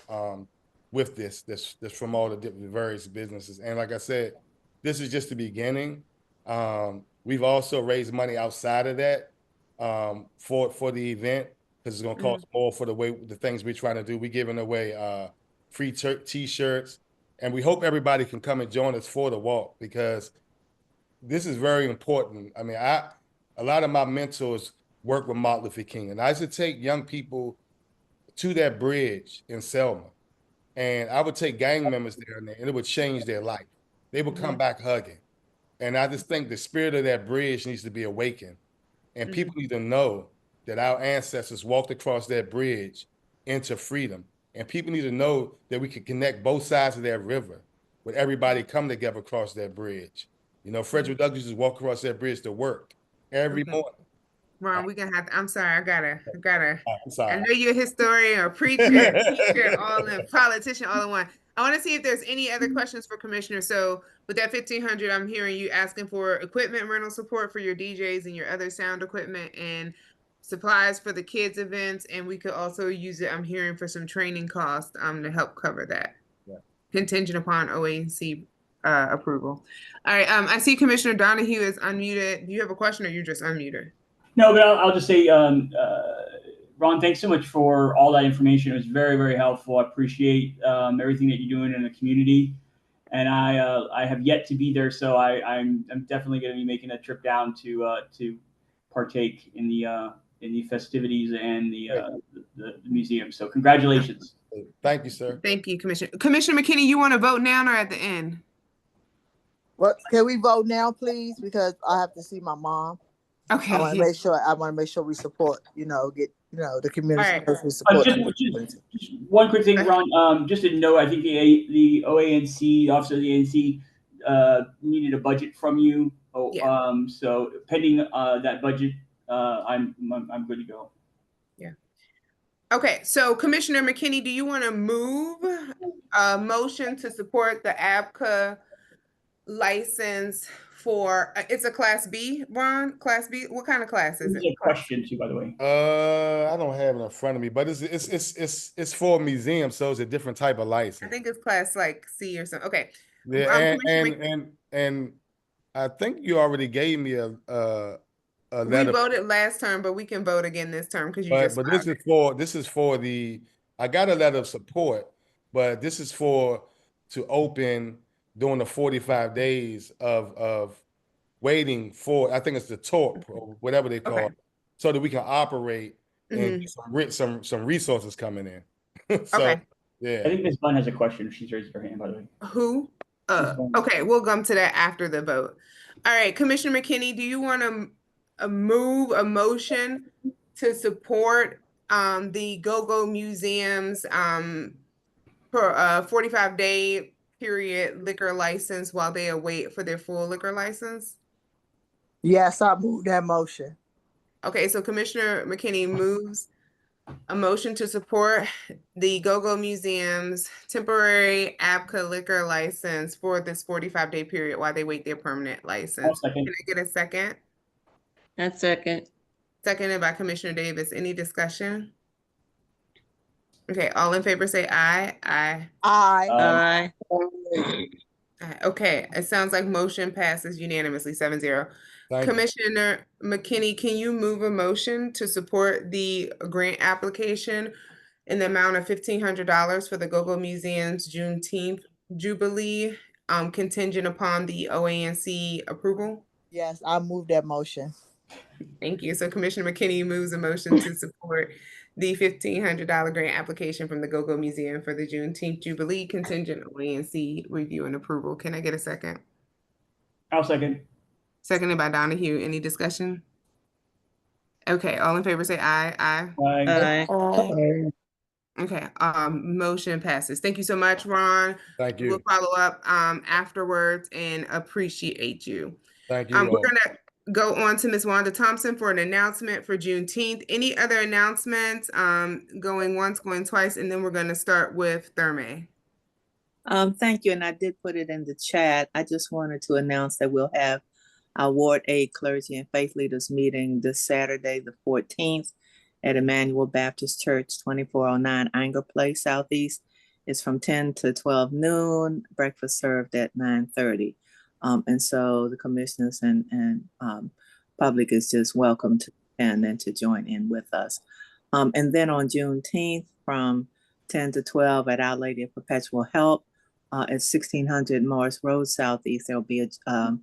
with this from all the different various businesses. And like I said, this is just the beginning. We've also raised money outside of that for the event because it's going to cost more for the things we're trying to do. We're giving away free t-shirts, and we hope everybody can come and join us for the walk because this is very important. I mean, a lot of my mentors work with Martin Luther King, and I used to take young people to that bridge in Selma, and I would take gang members there, and it would change their life. They would come back hugging. And I just think the spirit of that bridge needs to be awakened. And people need to know that our ancestors walked across that bridge into freedom. And people need to know that we can connect both sides of that river with everybody come together across that bridge. You know, Frederick Douglass just walk across that bridge to work every morning. Ron, we're gonna have to, I'm sorry, I gotta. I'm sorry. I know you're a historian or preacher, teacher, all in, politician, all in one. I want to see if there's any other questions for commissioners. So with that 1,500, I'm hearing you asking for equipment rental support for your DJs and your other sound equipment and supplies for the kids events. And we could also use it, I'm hearing, for some training costs to help cover that. Contingent upon OAC approval. All right, I see Commissioner Donohue is unmuted. Do you have a question or you just unmuted? No, but I'll just say, Ron, thanks so much for all that information. It was very, very helpful. I appreciate everything that you're doing in the community. And I have yet to be there, so I'm definitely going to be making a trip down to partake in the festivities and the museum. So congratulations. Thank you, sir. Thank you, Commissioner. Commissioner McKinney, you want to vote now or at the end? What, can we vote now, please? Because I have to see my mom. Okay. I want to make sure we support, get the community Alright. knows we support. Just one quick thing, Ron. Just to know, I think the OANC, the Office of the ANC, needed a budget from you. So pending that budget, I'm good to go. Yeah. Okay, so Commissioner McKinney, do you want to move a motion to support the ABCA license for, it's a Class B, Ron? Class B? What kind of class is it? A question too, by the way. I don't have it in front of me, but it's for a museum, so it's a different type of license. I think it's class like C or something. Okay. Yeah, and I think you already gave me a We letter. voted last term, but we can vote again this term because you just But filed this is for the, I got a letter of support, but this is to open during the 45 days of waiting for, I think it's the TORP or whatever they call it, so that we can operate and get some resources coming in. So, Okay. yeah. I think Ms. Bunn has a question. She's raised her hand, by the way. Who? Okay, we'll come to that after the vote. All right, Commissioner McKinney, do you want to move a motion to support the Go-Go Museum's for a 45-day period liquor license while they await for their full liquor license? Yes, I move that motion. Okay, so Commissioner McKinney moves a motion to support the Go-Go Museum's temporary ABCA liquor license for this 45-day period while they wait their permanent license. Can I get a second? A second. Seconded by Commissioner Davis. Any discussion? Okay, all in favor say aye. Aye. Aye. Aye. Okay, it sounds like motion passes unanimously 7-0. Commissioner McKinney, can you move a motion to support the grant application in the amount of $1,500 for the Go-Go Museum's Juneteenth Jubilee, contingent upon the OANC approval? Yes, I move that motion. Thank you. So Commissioner McKinney moves a motion to support the $1,500 grant application from the Go-Go Museum for the Juneteenth Jubilee, contingent on OANC review and approval. Can I get a second? I'll second. Seconded by Donohue. Any discussion? Okay, all in favor say aye. Aye. Aye. Aye. Okay, motion passes. Thank you so much, Ron. Thank you. We'll follow up afterwards and appreciate you. Thank you. We're gonna go on to Ms. Wanda Thompson for an announcement for Juneteenth. Any other announcements? Going once, going twice, and then we're gonna start with Thermae. Thank you, and I did put it in the chat. I just wanted to announce that we'll have our Ward 8 Clergy and Faith Leaders meeting this Saturday, the 14th, at Emmanuel Baptist Church, 2409 Anger Place, Southeast. It's from 10 to 12 noon, breakfast served at 9:30. And so the commissioners and public is just welcome to attend and to join in with us. And then on Juneteenth, from 10 to 12 at Our Lady of Perpetual Help, at 1600 Morris Road Southeast, there'll be our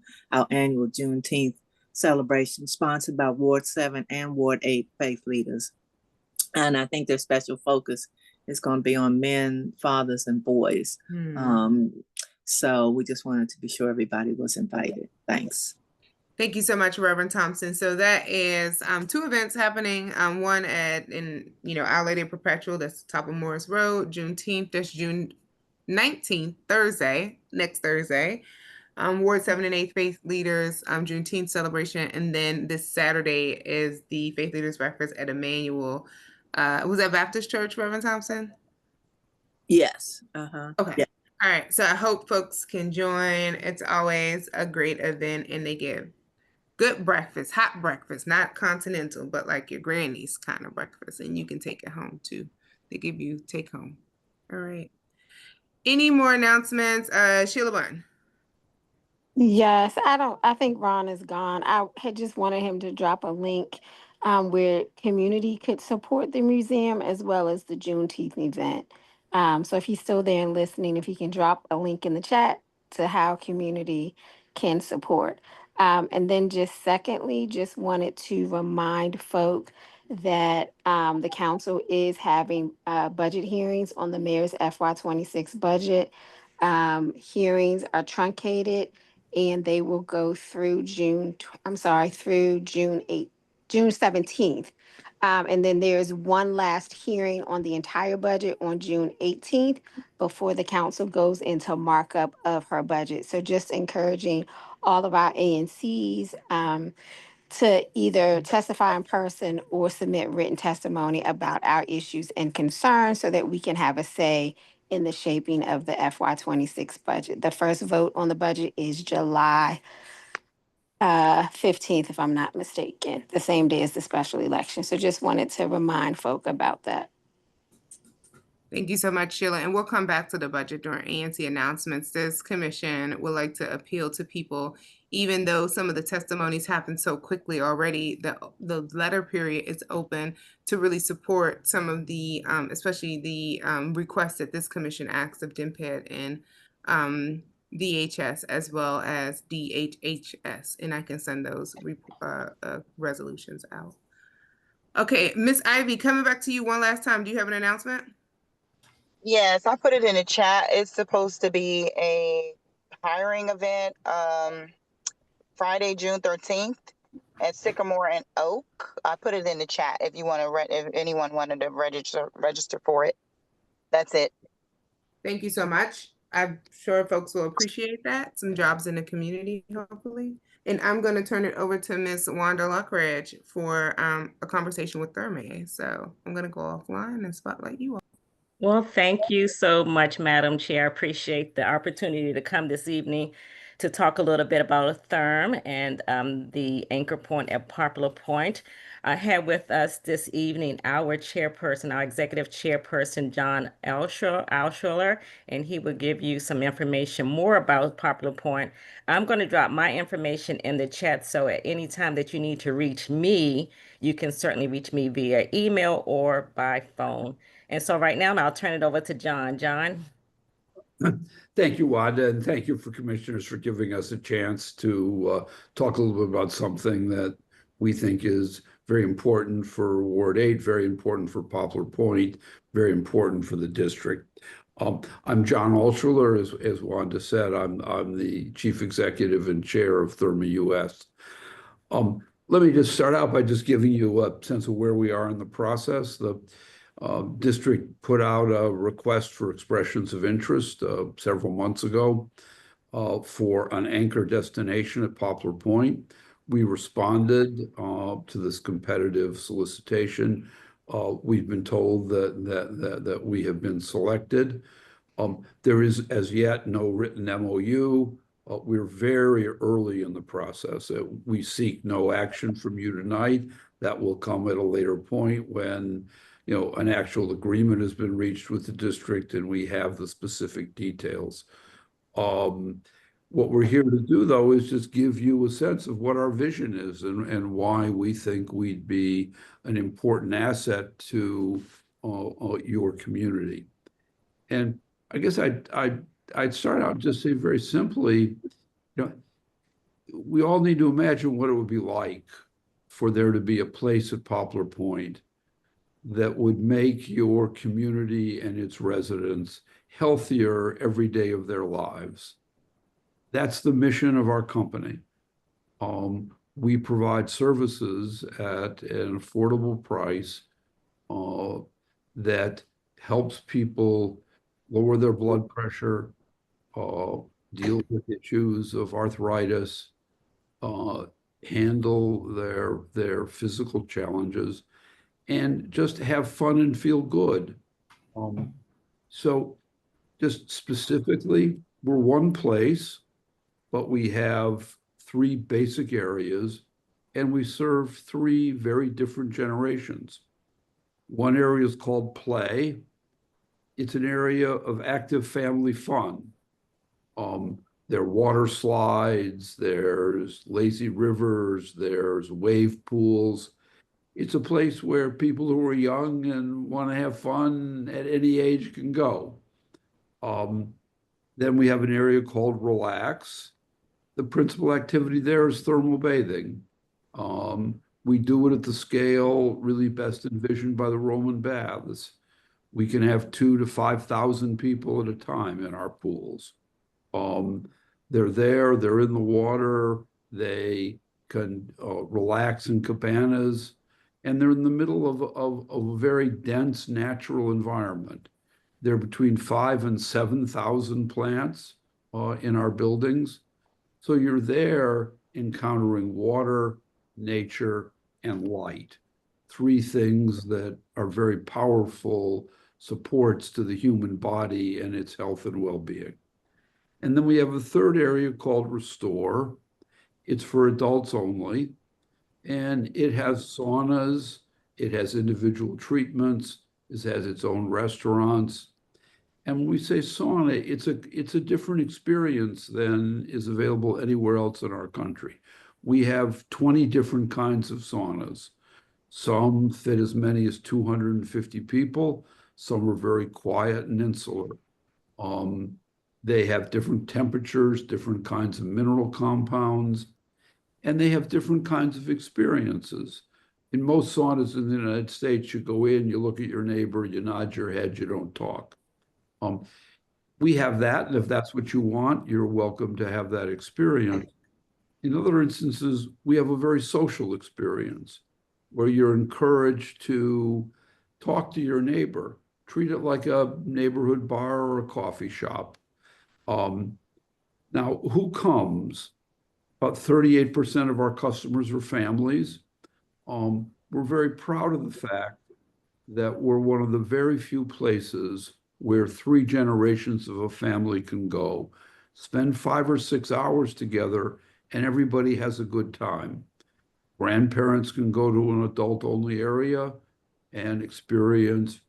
annual Juneteenth celebration sponsored by Ward 7 and Ward 8 faith leaders. And I think their special focus is going to be on men, fathers, and boys. So we just wanted to be sure everybody was invited. Thanks. Thank you so much, Reverend Thompson. So that is 2 events happening. One in Our Lady of Perpetual, that's top of Morris Road, Juneteenth, that's June 19th, Thursday, next Thursday. Ward 7 and 8 Faith Leaders Juneteenth celebration, and then this Saturday is the Faith Leaders Breakfast at Emmanuel. Was that Baptist Church, Reverend Thompson? Yes. Okay. Yeah. All right. So I hope folks can join. It's always a great event, and they give good breakfast, hot breakfast, not continental, but like your granny's kind of breakfast, and you can take it home too. They give you take home. All right. Any more announcements? Sheila Bunn. Yes, I think Ron is gone. I had just wanted him to drop a link where community could support the museum as well as the Juneteenth event. So if he's still there and listening, if he can drop a link in the chat to how community can support. And then just secondly, just wanted to remind folk that the council is having budget hearings on the mayor's FY26 budget. Hearings are truncated and they will go through through June 17th. And then there's one last hearing on the entire budget on June 18th before the council goes into markup of her budget. So just encouraging all of our ANCs to either testify in person or submit written testimony about our issues and concerns so that we can have a say in the shaping of the FY26 budget. The first vote on the budget is July 15th, if I'm not mistaken, the same day as the special election. So just wanted to remind folk about that. Thank you so much, Sheila. And we'll come back to the budget during ANC announcements. This commission would like to appeal to people, even though some of the testimonies happen so quickly already, the letter period is open to really support some of the, especially the requests that this commission asks of DMPED and DHS as well as DHHS. And I can send those resolutions out. Okay, Miss Ivy, coming back to you one last time. Do you have an announcement? Yes, I put it in the chat. It's supposed to be a hiring event Friday, June 13th at Sycamore and Oak. I put it in the chat if you want to if anyone wanted to register for it. That's it. Thank you so much. I'm sure folks will appreciate that. Some jobs in the community, hopefully. And I'm going to turn it over to Miss Wanda Luckridge for a conversation with Therme. So I'm going to go offline and spotlight you all. Well, thank you so much, Madam Chair. I appreciate the opportunity to come this evening to talk a little bit about Therm and the anchor point at Poplar Point. I have with us this evening our chairperson, our executive chairperson, John Alschuler, and he will give you some information more about Poplar Point. I'm going to drop my information in the chat, so at any time that you need to reach me, you can certainly reach me via email or by phone. And so right now, I'll turn it over to John. John? Thank you, Wanda, and thank you for commissioners for giving us a chance to talk a little bit about something that we think is very important for Ward 8, very important for Poplar Point, very important for the district. I'm John Alschuler, as Wanda said. I'm the chief executive and chair of Therma US. Let me just start out by just giving you a sense of where we are in the process. The district put out a request for expressions of interest several months ago for an anchor destination at Poplar Point. We responded to this competitive solicitation. We've been told that we have been selected. There is as yet no written MOU. We're very early in the process. We seek no action from you tonight. That will come at a later point when an actual agreement has been reached with the district and we have the specific details. What we're here to do, though, is just give you a sense of what our vision is and why we think we'd be an important asset to your community. And I guess I'd start out and just say very simply, we all need to imagine what it would be like for there to be a place at Poplar Point that would make your community and its residents healthier every day of their lives. That's the mission of our company. We provide services at an affordable price that helps people lower their blood pressure, deal with issues of arthritis, handle their physical challenges, and just have fun and feel good. So just specifically, we're one place, but we have 3 basic areas, and we serve 3 very different generations. One area is called Play. It's an area of active family fun. There are water slides, there's lazy rivers, there's wave pools. It's a place where people who are young and want to have fun at any age can go. Then we have an area called Relax. The principal activity there is thermal bathing. We do it at the scale really best envisioned by the Roman baths. We can have 2,000 to 5,000 people at a time in our pools. They're there, they're in the water, they can relax in cabanas, and they're in the middle of a very dense natural environment. There are between 5,000 and 7,000 plants in our buildings. So you're there encountering water, nature, and light. Three things that are very powerful supports to the human body and its health and well-being. And then we have a third area called Restore. It's for adults only, and it has saunas, it has individual treatments, it has its own restaurants. And when we say sauna, it's a different experience than is available anywhere else in our country. We have 20 different kinds of saunas. Some fit as many as 250 people. Some are very quiet and insular. They have different temperatures, different kinds of mineral compounds, and they have different kinds of experiences. In most saunas in the United States, you go in, you look at your neighbor, you nod your head, you don't talk. We have that, and if that's what you want, you're welcome to have that experience. In other instances, we have a very social experience where you're encouraged to talk to your neighbor, treat it like a neighborhood bar or a coffee shop. Now, who comes? About 38% of our customers are families. We're very proud of the fact that we're one of the very few places where 3 generations of a family can go, spend 5 or 6 hours together, and everybody has a good time. Grandparents can go to an adult-only area and experience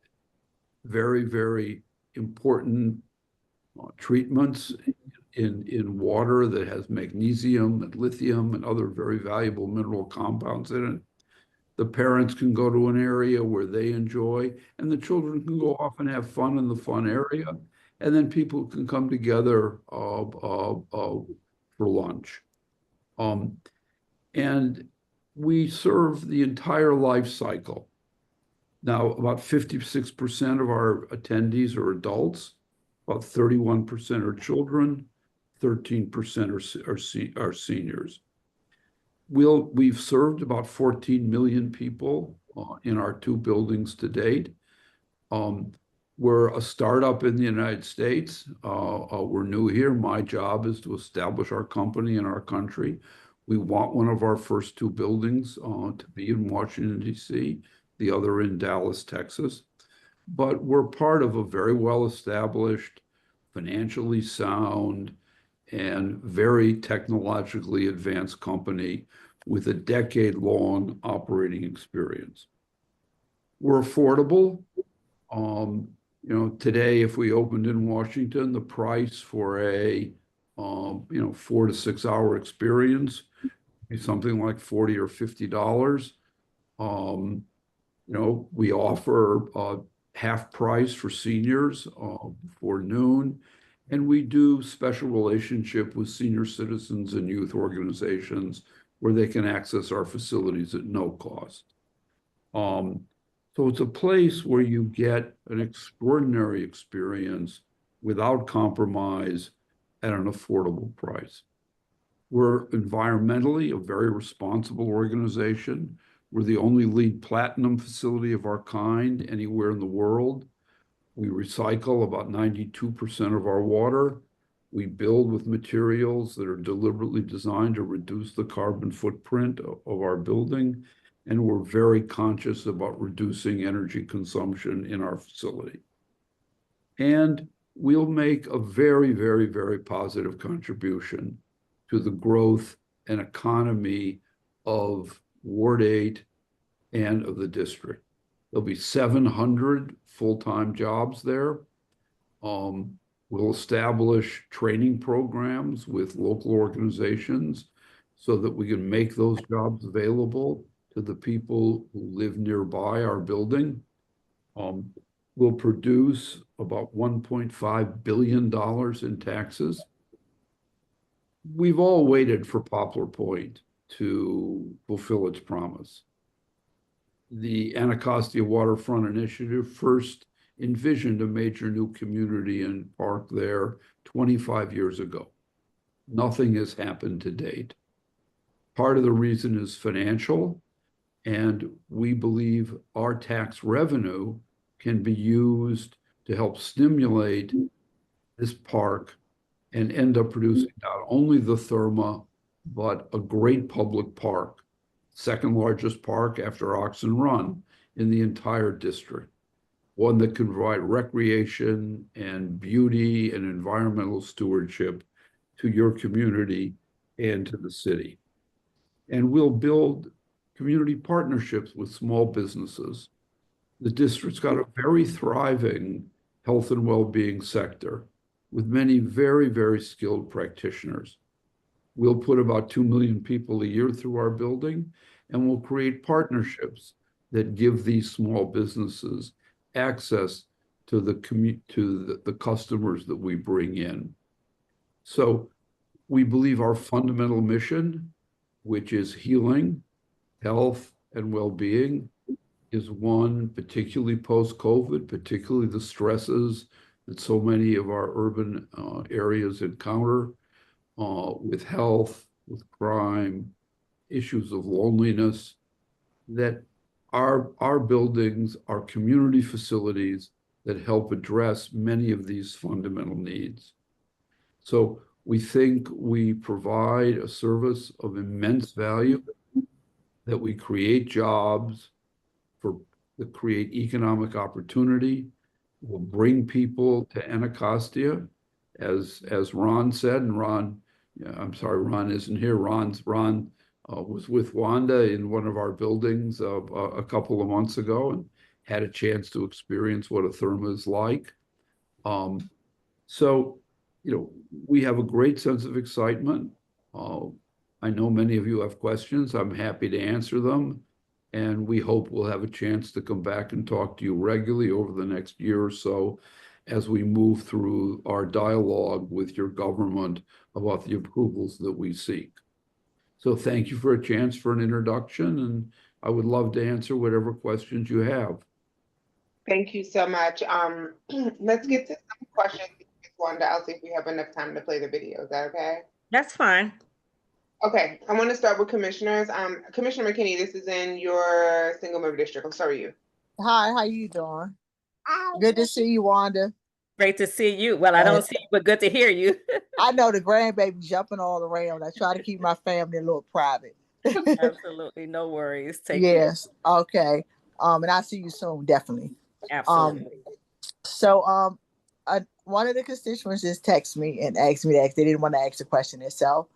very, very important treatments in water that has magnesium and lithium and other very valuable mineral compounds in it. The parents can go to an area where they enjoy, and the children can go off and have fun in the fun area. And then people can come together for lunch. And we serve the entire life cycle. Now, about 56% of our attendees are adults, about 31% are children, 13% are seniors. We've served about 14 million people in our 2 buildings to date. We're a startup in the United States. We're new here. My job is to establish our company in our country. We want one of our first 2 buildings to be in Washington, D.C., the other in Dallas, Texas. But we're part of a very well-established, financially sound, and very technologically advanced company with a decade-long operating experience. We're affordable. Today, if we opened in Washington, the price for a 4 to 6 hour experience would be something like $40 or $50. We offer half price for seniors for noon. And we do special relationship with senior citizens and youth organizations where they can access our facilities at no cost. So it's a place where you get an extraordinary experience without compromise at an affordable price. We're environmentally a very responsible organization. We're the only LEED Platinum facility of our kind anywhere in the world. We recycle about 92% of our water. We build with materials that are deliberately designed to reduce the carbon footprint of our building. And we're very conscious about reducing energy consumption in our facility. And we'll make a very, very, very positive contribution to the growth and economy of Ward 8 and of the district. There'll be 700 full-time jobs there. We'll establish training programs with local organizations so that we can make those jobs available to the people who live nearby our building. We'll produce about $1.5 billion in taxes. We've all waited for Poplar Point to fulfill its promise. The Anacostia Waterfront Initiative first envisioned a major new community and park there 25 years ago. Nothing has happened to date. Part of the reason is financial, And we believe our tax revenue can be used to help stimulate this park and end up producing not only the Therma, but a great public park, second largest park after Oxen Run in the entire district, one that can provide recreation and beauty and environmental stewardship to your community and to the city. And we'll build community partnerships with small businesses. The district's got a very thriving health and well-being sector with many very, very skilled practitioners. We'll put about 2 million people a year through our building, and we'll create partnerships that give these small businesses access to the customers that we bring in. So we believe our fundamental mission, which is healing, health, and well-being, is one, particularly post-COVID, particularly the stresses that so many of our urban areas encounter with health, with crime, issues of loneliness, that our buildings are community facilities that help address many of these fundamental needs. So we think we provide a service of immense value, that we create jobs that create economic opportunity, will bring people to Anacostia, as Ron said, and Ron, I'm sorry, Ron isn't here. Ron was with Wanda in one of our buildings a couple of months ago and had a chance to experience what a Therma is like. So, we have a great sense of excitement. I know many of you have questions. I'm happy to answer them. And we hope we'll have a chance to come back and talk to you regularly over the next year or so as we move through our dialogue with your government about the approvals that we seek. So thank you for a chance for an introduction, and I would love to answer whatever questions you have. Thank you so much. Let's get to some questions. Wanda, I'll see if we have enough time to play the video. Is that okay? That's fine. Okay, I want to start with commissioners. Commissioner McKinney, this is in your single member district. I'm sorry, you. Hi, how you doing? Good to see you, Wanda. Great to see you. Well, I don't see you, but good to hear you. I know the grandbaby jumping all around. I try to keep my family a little private. Absolutely, no worries. Yes, okay. And I'll see you soon, definitely. Absolutely. So one of the constituents just texted me and asked me to ask. They didn't want to ask the question itself.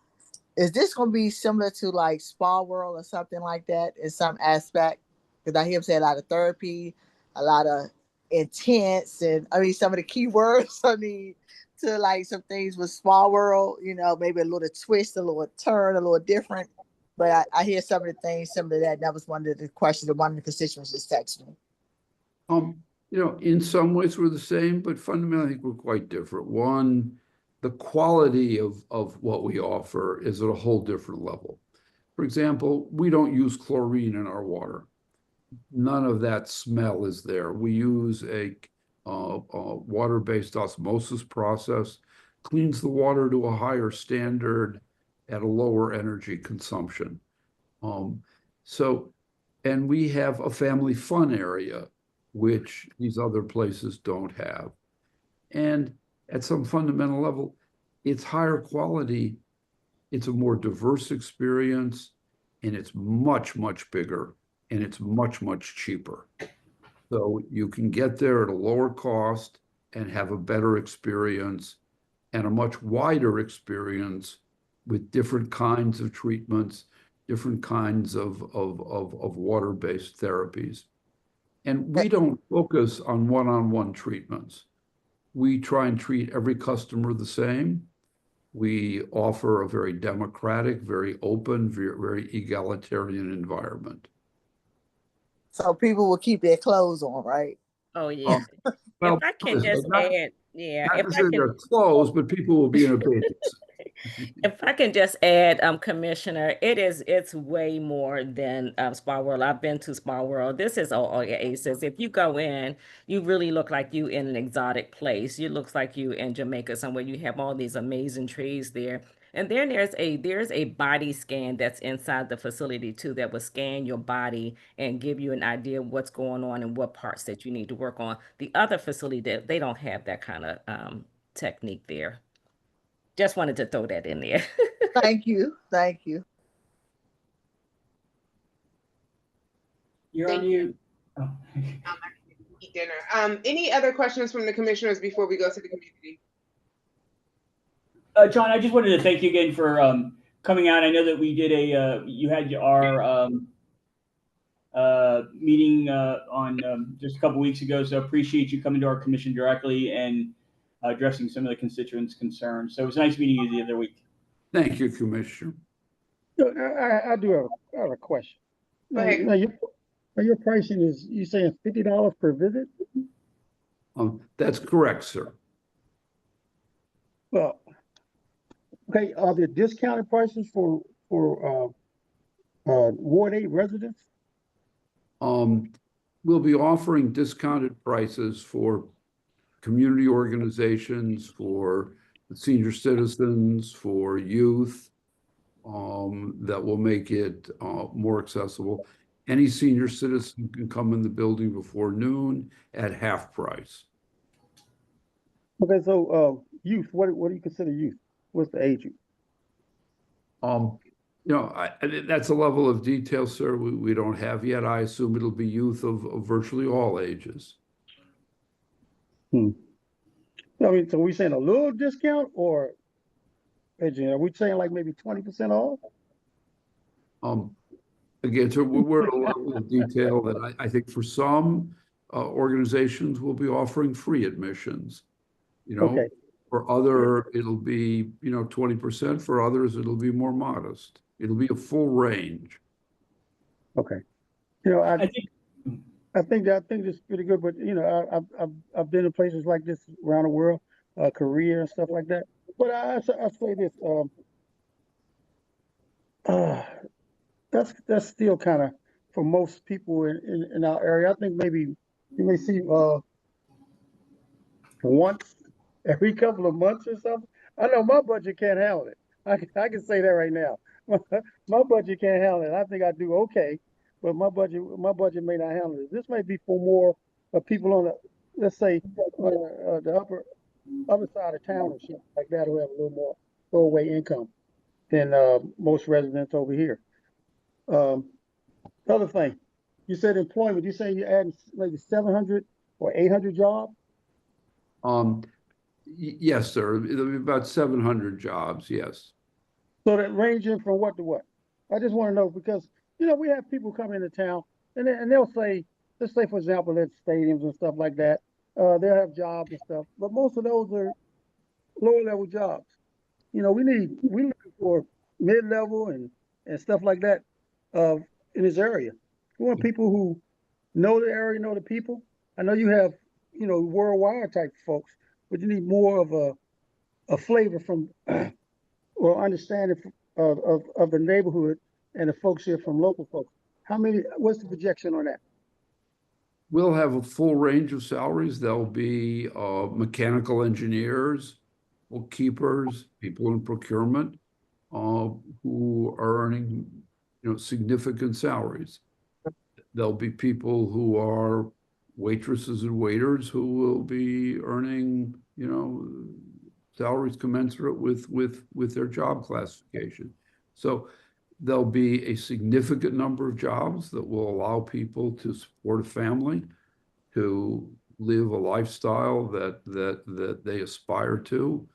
Is this going to be similar to like Spa World or something like that in some aspect? Because I hear him say a lot of therapy, a lot of intense, and some of the key words to like some things with Spa World, maybe a little twist, a little turn, a little different. But I hear some of the things similar to that. That was one of the questions that one of the constituents just texted me. In some ways we're the same, but fundamentally I think we're quite different. One, the quality of what we offer is at a whole different level. For example, we don't use chlorine in our water. None of that smell is there. We use a water-based osmosis process, cleans the water to a higher standard at a lower energy consumption. And we have a family fun area, which these other places don't have. And at some fundamental level, it's higher quality, it's a more diverse experience, and it's much, much bigger, and it's much, much cheaper. So you can get there at a lower cost and have a better experience and a much wider experience with different kinds of treatments, different kinds of water-based therapies. And we don't focus on one-on-one treatments. We try and treat every customer the same. We offer a very democratic, very open, very egalitarian environment. So people will keep their clothes on, right? Oh, yeah. Well, if I can just add, yeah, not if I can, they're closed, but people will be in a bathing suit. If I can just add, Commissioner, it's way more than Spa World. I've been to Spa World. This is all your aces. If you go in, you really look like you in an exotic place. You look like you in Jamaica somewhere. You have all these amazing trees there. And then there's a body scan that's inside the facility too that will scan your body and give you an idea of what's going on and what parts that you need to work on. The other facility that they don't have that kind of technique there. Just wanted to throw that in there. Thank you. Thank you. You're on Thank you. mute. Oh. Eat dinner. Any other questions from the commissioners before we go to the community? John, I just wanted to thank you again for coming out. I know that we did you had our meeting on just a couple weeks ago, so appreciate you coming to our commission directly and addressing some of the constituents' concerns. So it was nice meeting you the other week. Thank you, Commissioner. I do have a question. Go ahead. Now your pricing is, you saying $50 per visit? That's correct, sir. Well, okay, are there discounted prices for Ward 8 residents? We'll be offering discounted prices for community organizations, for senior citizens, for youth, that will make it more accessible. Any senior citizen can come in the building before noon at half price. Okay, so youth, what do you consider youth? What's the age? That's a level of detail, sir, we don't have yet. I assume it'll be youth of virtually all ages. I mean, so we saying a little discount, or are we saying like maybe 20% off? Again, so we're at a level of detail that I think for some organizations will be offering free admissions. Okay. For other, it'll be 20%. For others, it'll be more modest. It'll be a full range. Okay. I think it's pretty good, but I've been in places like this around the world, Korea and stuff like that. But I say this, that's still kind of, for most people in our area. I think maybe you may see once every couple of months or something. I know my budget can't handle it. I can say that right now. My budget can't handle it. I think I do okay, but my budget may not handle it. This may be for more people on the, let's say, the upper side of town or shit like that, who have a little more throwaway income than most residents over here. Other thing, you said employment. You say you're adding maybe 700 or 800 jobs? Yes, sir. It'll be about 700 jobs. Yes. So that ranging from what to what? I just want to know, because we have people come into town and they'll say, let's say for example at stadiums and stuff like that, they'll have jobs and stuff, but most of those are lower level jobs. We're looking for mid-level and stuff like that in this area. We want people who know the area, know the people. I know you have worldwide type folks, but you need more of a flavor from or understanding of the neighborhood and the folks here from local folks. What's the projection on that? We'll have a full range of salaries. There'll be mechanical engineers, bookkeepers, people in procurement who are earning significant salaries. There'll be people who are waitresses and waiters who will be earning salaries commensurate with their job classification. So there'll be a significant number of jobs that will allow people to support a family, to live a lifestyle that they aspire to,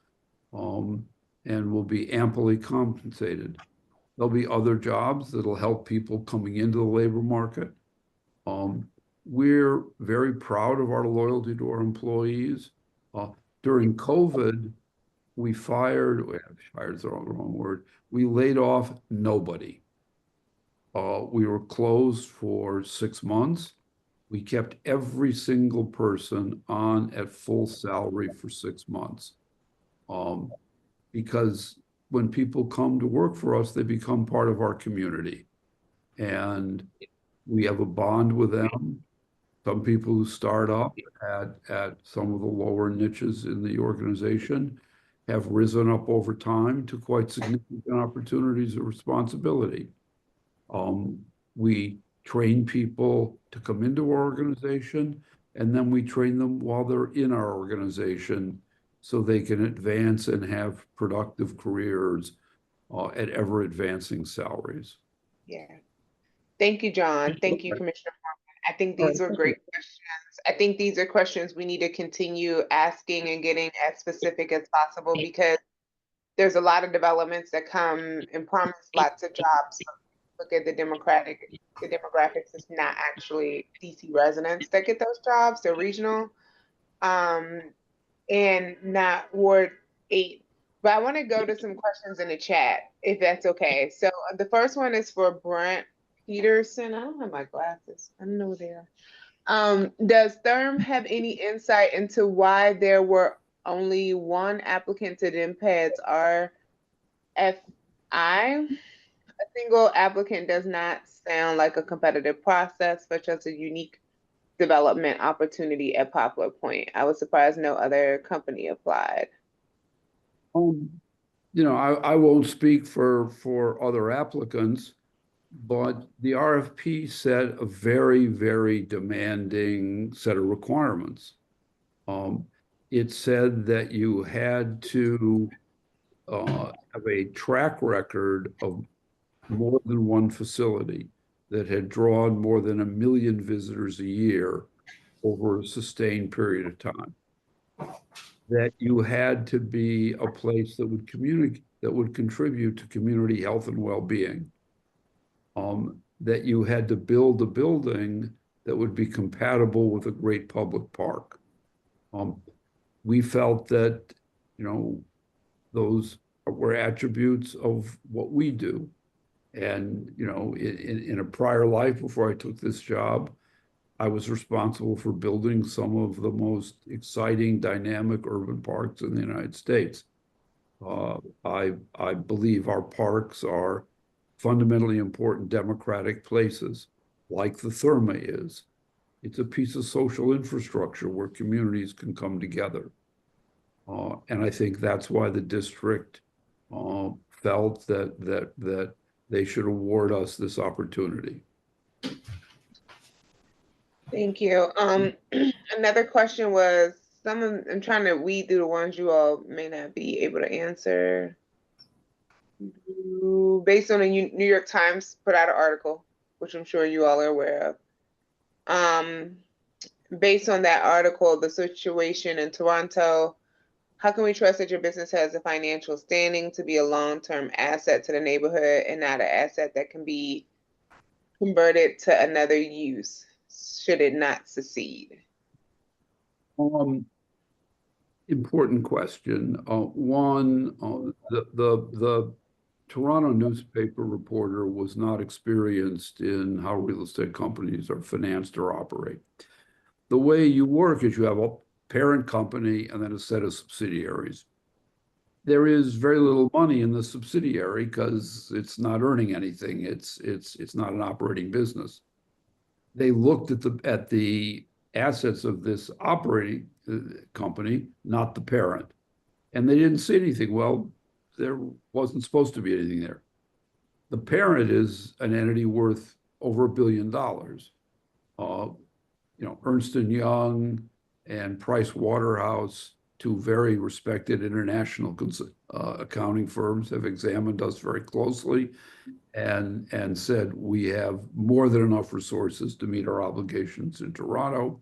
and will be amply compensated. There'll be other jobs that'll help people coming into the labor market. We're very proud of our loyalty to our employees. During COVID, we fired is the wrong word. We laid off nobody. We were closed for 6 months. We kept every single person on at full salary for 6 months. Because when people come to work for us, they become part of our community. And we have a bond with them. Some people who start up at some of the lower niches in the organization have risen up over time to quite significant opportunities of responsibility. We train people to come into our organization, and then we train them while they're in our organization so they can advance and have productive careers at ever advancing salaries. Yeah. Thank you, John. Thank you, Commissioner Foreman. I think these were great questions. I think these are questions we need to continue asking and getting as specific as possible, because there's a lot of developments that come and promise lots of jobs. Look at the demographics, it's not actually DC residents that get those jobs, they're regional, and not Ward 8. But I want to go to some questions in the chat, if that's okay. So the first one is for Brent Peterson. I don't have my glasses. I don't know where they are. Does Therm have any insight into why there were only one applicant to DMPEDS RFI? A single applicant does not sound like a competitive process, such as a unique development opportunity at Poplar Point. I was surprised no other company applied. I won't speak for other applicants, but the RFP set a very, very demanding set of requirements. It said that you had to have a track record of more than one facility that had drawn more than 1 million visitors a year over a sustained period of time. That you had to be a place that would contribute to community health and well-being. That you had to build a building that would be compatible with a great public park. We felt that, those were attributes of what we do. And, in a prior life before I took this job, I was responsible for building some of the most exciting, dynamic urban parks in the United States. I believe our parks are fundamentally important democratic places, like the Therma is. It's a piece of social infrastructure where communities can come together. And I think that's why the district felt that they should award us this opportunity. Thank you. Another question was, I'm trying to weed through the ones you all may not be able to answer. Based on a New York Times put out an article, which I'm sure you all are aware of. Based on that article, the situation in Toronto, how can we trust that your business has a financial standing to be a long-term asset to the neighborhood and not an asset that can be converted to another use should it not succeed? Important question. One, the Toronto newspaper reporter was not experienced in how real estate companies are financed or operate. The way you work is you have a parent company and then a set of subsidiaries. There is very little money in the subsidiary because it's not earning anything. It's not an operating business. They looked at the assets of this operating company, not the parent, and they didn't see anything. Well, there wasn't supposed to be anything there. The parent is an entity worth over $1 billion. Ernst & Young and Price Waterhouse, two very respected international accounting firms, have examined us very closely and said we have more than enough resources to meet our obligations in Toronto.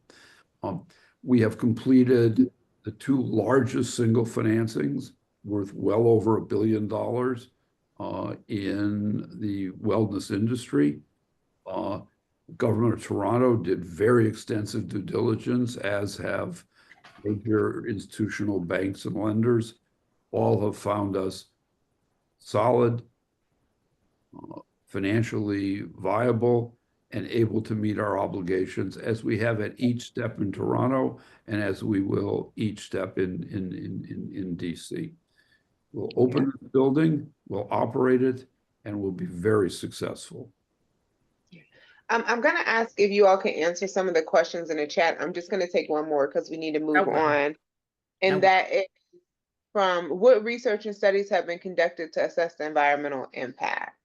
We have completed the two largest single financings worth well over $1 billion in the wellness industry. Government of Toronto did very extensive due diligence, as have major institutional banks and lenders. All have found us solid, financially viable, and able to meet our obligations, as we have at each step in Toronto and as we will each step in DC. We'll open the building, we'll operate it, and we'll be very successful. I'm going to ask if you all can answer some of the questions in the chat. I'm just going to take one more because we need to move on. And that is, from what research and studies have been conducted to assess the environmental impact?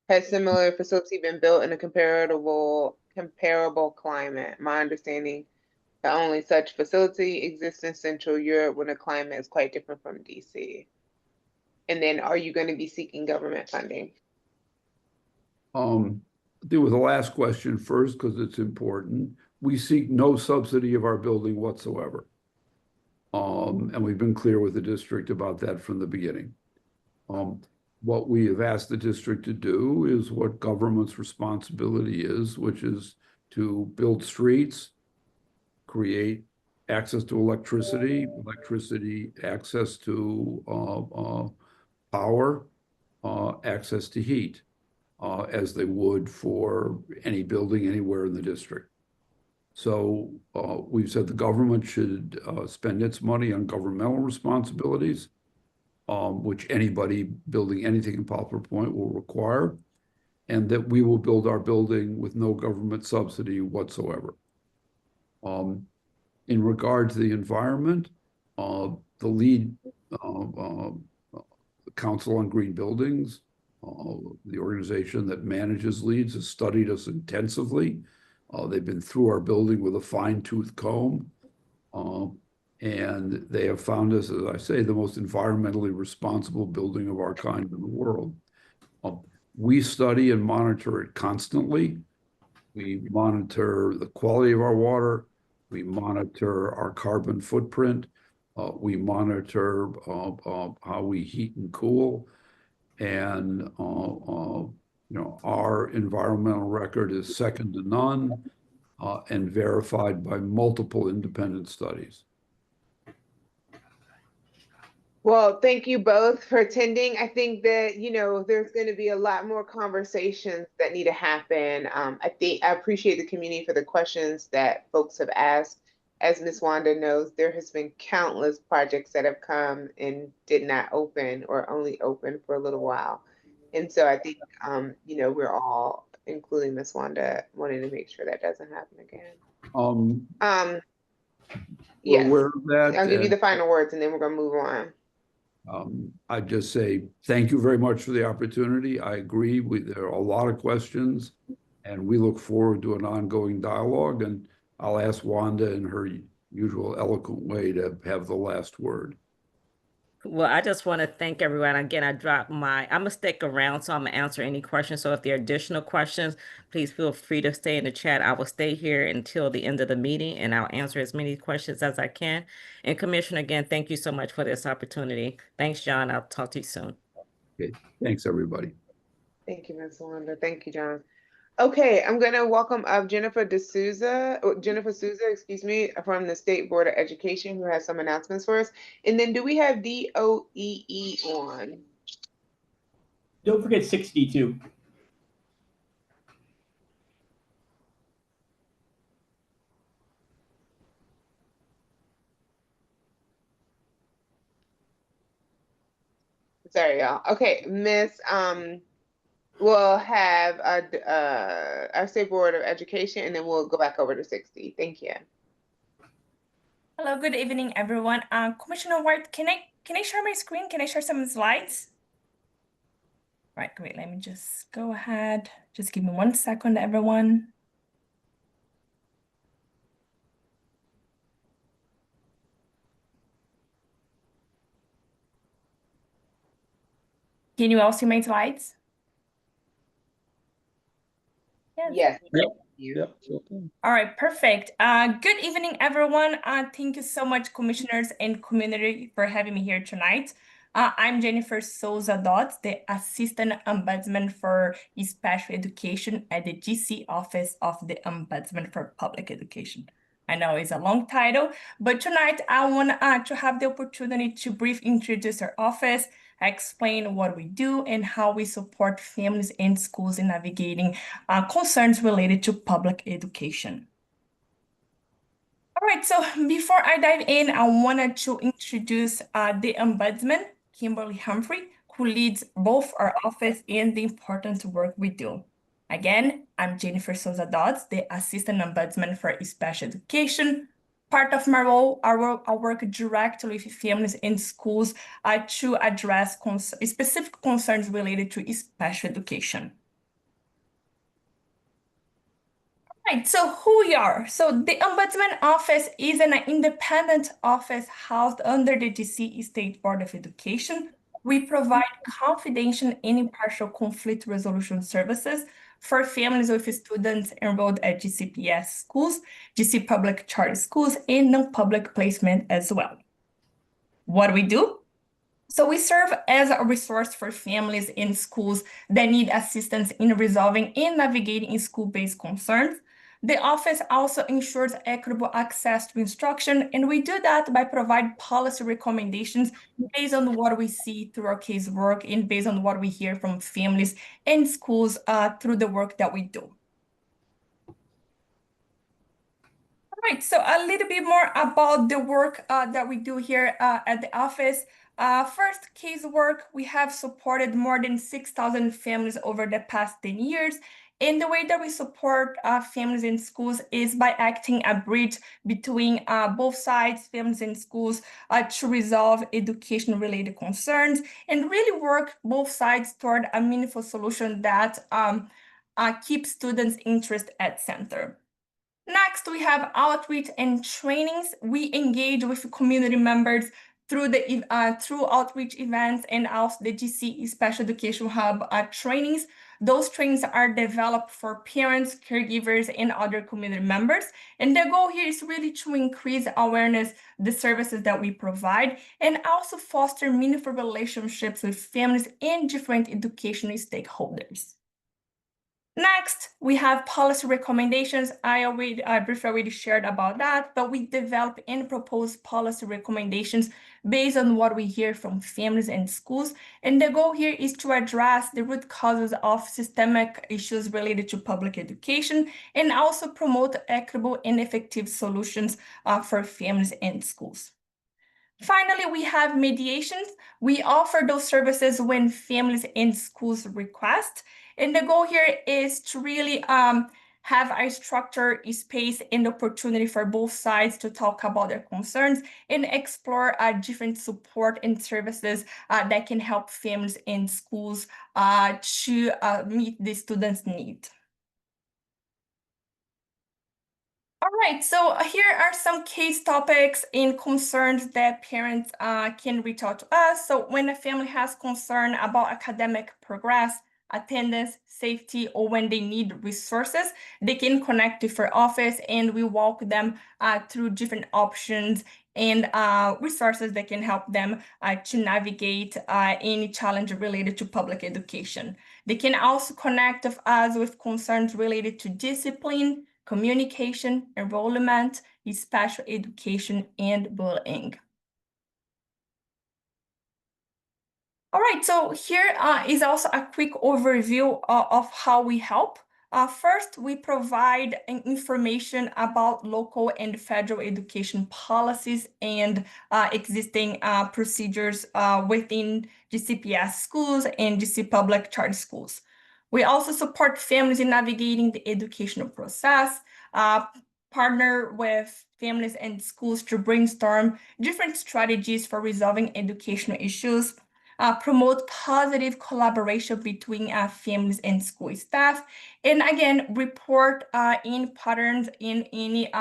Has similar facility been built in a comparable climate? My understanding that only such facility exists in Central Europe when the climate is quite different from DC. And then are you going to be seeking government funding? Deal with the last question first because it's important. We seek no subsidy of our building whatsoever. And we've been clear with the district about that from the beginning. What we have asked the district to do is what government's responsibility is, which is to build streets, create access to electricity, access to power, access to heat, as they would for any building anywhere in the district. So we've said the government should spend its money on governmental responsibilities, which anybody building anything in Poplar Point will require, and that we will build our building with no government subsidy whatsoever. In regard to the environment, the lead Council on Green Buildings, the organization that manages LEEDs, has studied us intensively. They've been through our building with a fine-tooth comb, and they have found us, as I say, the most environmentally responsible building of our kind in the world. We study and monitor it constantly. We monitor the quality of our water. We monitor our carbon footprint. We monitor how we heat and cool. And our environmental record is second to none and verified by multiple independent studies. Well, thank you both for attending. I think that, there's going to be a lot more conversations that need to happen. I appreciate the community for the questions that folks have asked. As Ms. Wanda knows, there has been countless projects that have come and did not open or only open for a little while. And so I think, we're all, including Ms. Wanda, wanting to make sure that doesn't happen again. Yes, I'll give you the final words and then we're going to move on. I just say thank you very much for the opportunity. I agree. There are a lot of questions, and we look forward to an ongoing dialogue. And I'll ask Wanda in her usual eloquent way to have the last word. Well, I just want to thank everyone. Again, I'm going to stick around, so I'm going to answer any questions. So if there are additional questions, please feel free to stay in the chat. I will stay here until the end of the meeting, and I'll answer as many questions as I can. And Commissioner, again, thank you so much for this opportunity. Thanks, John. I'll talk to you soon. Okay. Thanks, everybody. Thank you, Ms. Wanda. Thank you, John. Okay, I'm going to welcome up Jennifer Souza, excuse me, from the State Board of Education, who has some announcements for us. And then do we have DOEE on? Don't forget 62. Sorry, y'all. Okay, Miss, we'll have our State Board of Education, and then we'll go back over to 60. Thank you. Hello, good evening, everyone. Commissioner White, can I share my screen? Can I share some slides? Right, great. Let me just go ahead. Just give me 1 second, everyone. Can you all see my slides? Yes. Yep. All right, perfect. Good evening, everyone. Thank you so much, commissioners and community, for having me here tonight. I'm Jennifer Souza Dodds, the Assistant Ombudsman for Special Education at the GC Office of the Ombudsman for Public Education. I know it's a long title, but tonight I want to have the opportunity to briefly introduce our office, explain what we do and how we support families and schools in navigating concerns related to public education. All right, so before I dive in, I wanted to introduce the Ombudsman, Kimberly Humphrey, who leads both our office and the important work we do. Again, I'm Jennifer Souza Dodds, the Assistant Ombudsman for Special Education. Part of my role, I work directly with families in schools to address specific concerns related to special education. Right, so who we are. So the Ombudsman Office is an independent office housed under the DC State Board of Education. We provide confidential and impartial conflict resolution services for families with students enrolled at GCPS schools, GC public charter schools, and non-public placement as well. What do we do? So we serve as a resource for families in schools that need assistance in resolving and navigating school-based concerns. The office also ensures equitable access to instruction, and we do that by providing policy recommendations based on what we see through our casework and based on what we hear from families and schools through the work that we do. All right, so a little bit more about the work that we do here at the office. First, casework, we have supported more than 6,000 families over the past 10 years. And the way that we support families in schools is by acting a bridge between both sides, families and schools, to resolve education-related concerns and really work both sides toward a meaningful solution that keeps students' interest at center. Next, we have outreach and trainings. We engage with community members through outreach events and also the GC Special Education Hub trainings. Those trainings are developed for parents, caregivers, and other community members. And the goal here is really to increase awareness, the services that we provide, and also foster meaningful relationships with families and different educational stakeholders. Next, we have policy recommendations. I briefly already shared about that, but we develop and propose policy recommendations based on what we hear from families and schools. And the goal here is to address the root causes of systemic issues related to public education and also promote equitable and effective solutions for families and schools. Finally, we have mediations. We offer those services when families and schools request. And the goal here is to really have a structure, a space, and opportunity for both sides to talk about their concerns and explore different support and services that can help families and schools to meet the students' needs. All right, so here are some case topics and concerns that parents can reach out to us. So when a family has concern about academic progress, attendance, safety, or when they need resources, they can connect with our office and we walk them through different options and resources that can help them to navigate any challenge related to public education. They can also connect with us with concerns related to discipline, communication, enrollment, special education, and bullying. All right, so here is also a quick overview of how we help. First, we provide information about local and federal education policies and existing procedures within GCPS schools and GC public charter schools. We also support families in navigating the educational process, partner with families and schools to brainstorm different strategies for resolving educational issues, promote positive collaboration between families and school staff, and again, report in patterns in any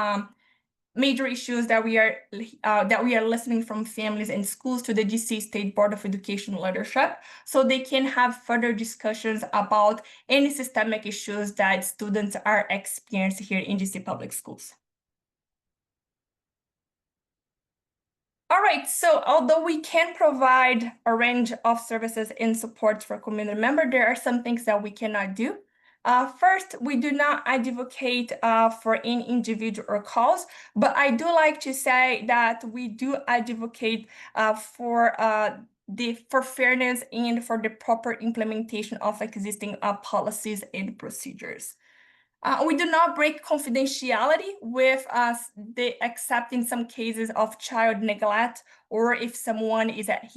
major issues that we are listening from families and schools to the GC State Board of Education leadership, so they can have further discussions about any systemic issues that students are experiencing here in GC public schools. All right, so although we can provide a range of services and support for community members, there are some things that we cannot do. First, we do not advocate for any individual or cause, but I do like to say that we do advocate for fairness and for the proper implementation of existing policies and procedures. We do not break confidentiality with except in some cases of child neglect or if someone is at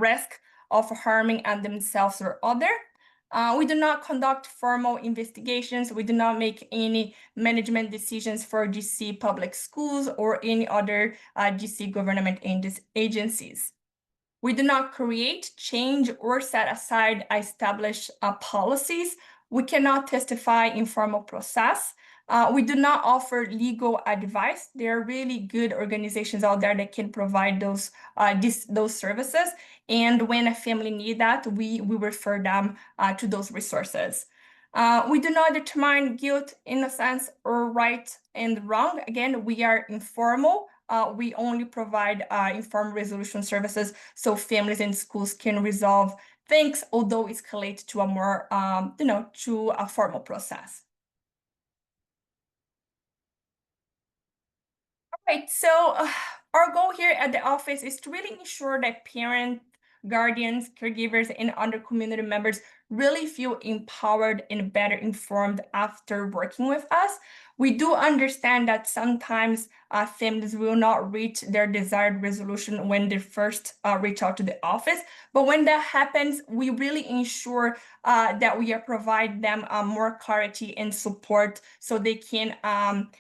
risk of harming themselves or other. We do not conduct formal investigations. We do not make any management decisions for GC public schools or any other GC government agencies. We do not create, change, or set aside established policies. We cannot testify in formal process. We do not offer legal advice. There are really good organizations out there that can provide those services. And when a family needs that, we refer them to those resources. We do not determine guilt, innocence, or right and wrong. Again, we are informal. We only provide informed resolution services so families and schools can resolve things, although escalate to a more, to a formal process. All right, so our goal here at the office is to really ensure that parents, guardians, caregivers, and other community members really feel empowered and better informed after working with us. We do understand that sometimes families will not reach their desired resolution when they first reach out to the office. But when that happens, we really ensure that we are providing them more clarity and support so they can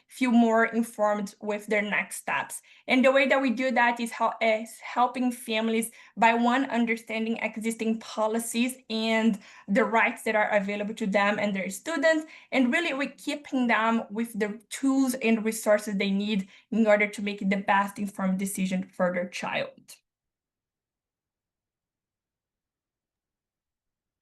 feel more informed with their next steps. And the way that we do that is helping families by one, understanding existing policies and the rights that are available to them and their students, and really equipping them with the tools and resources they need in order to make the best informed decision for their child.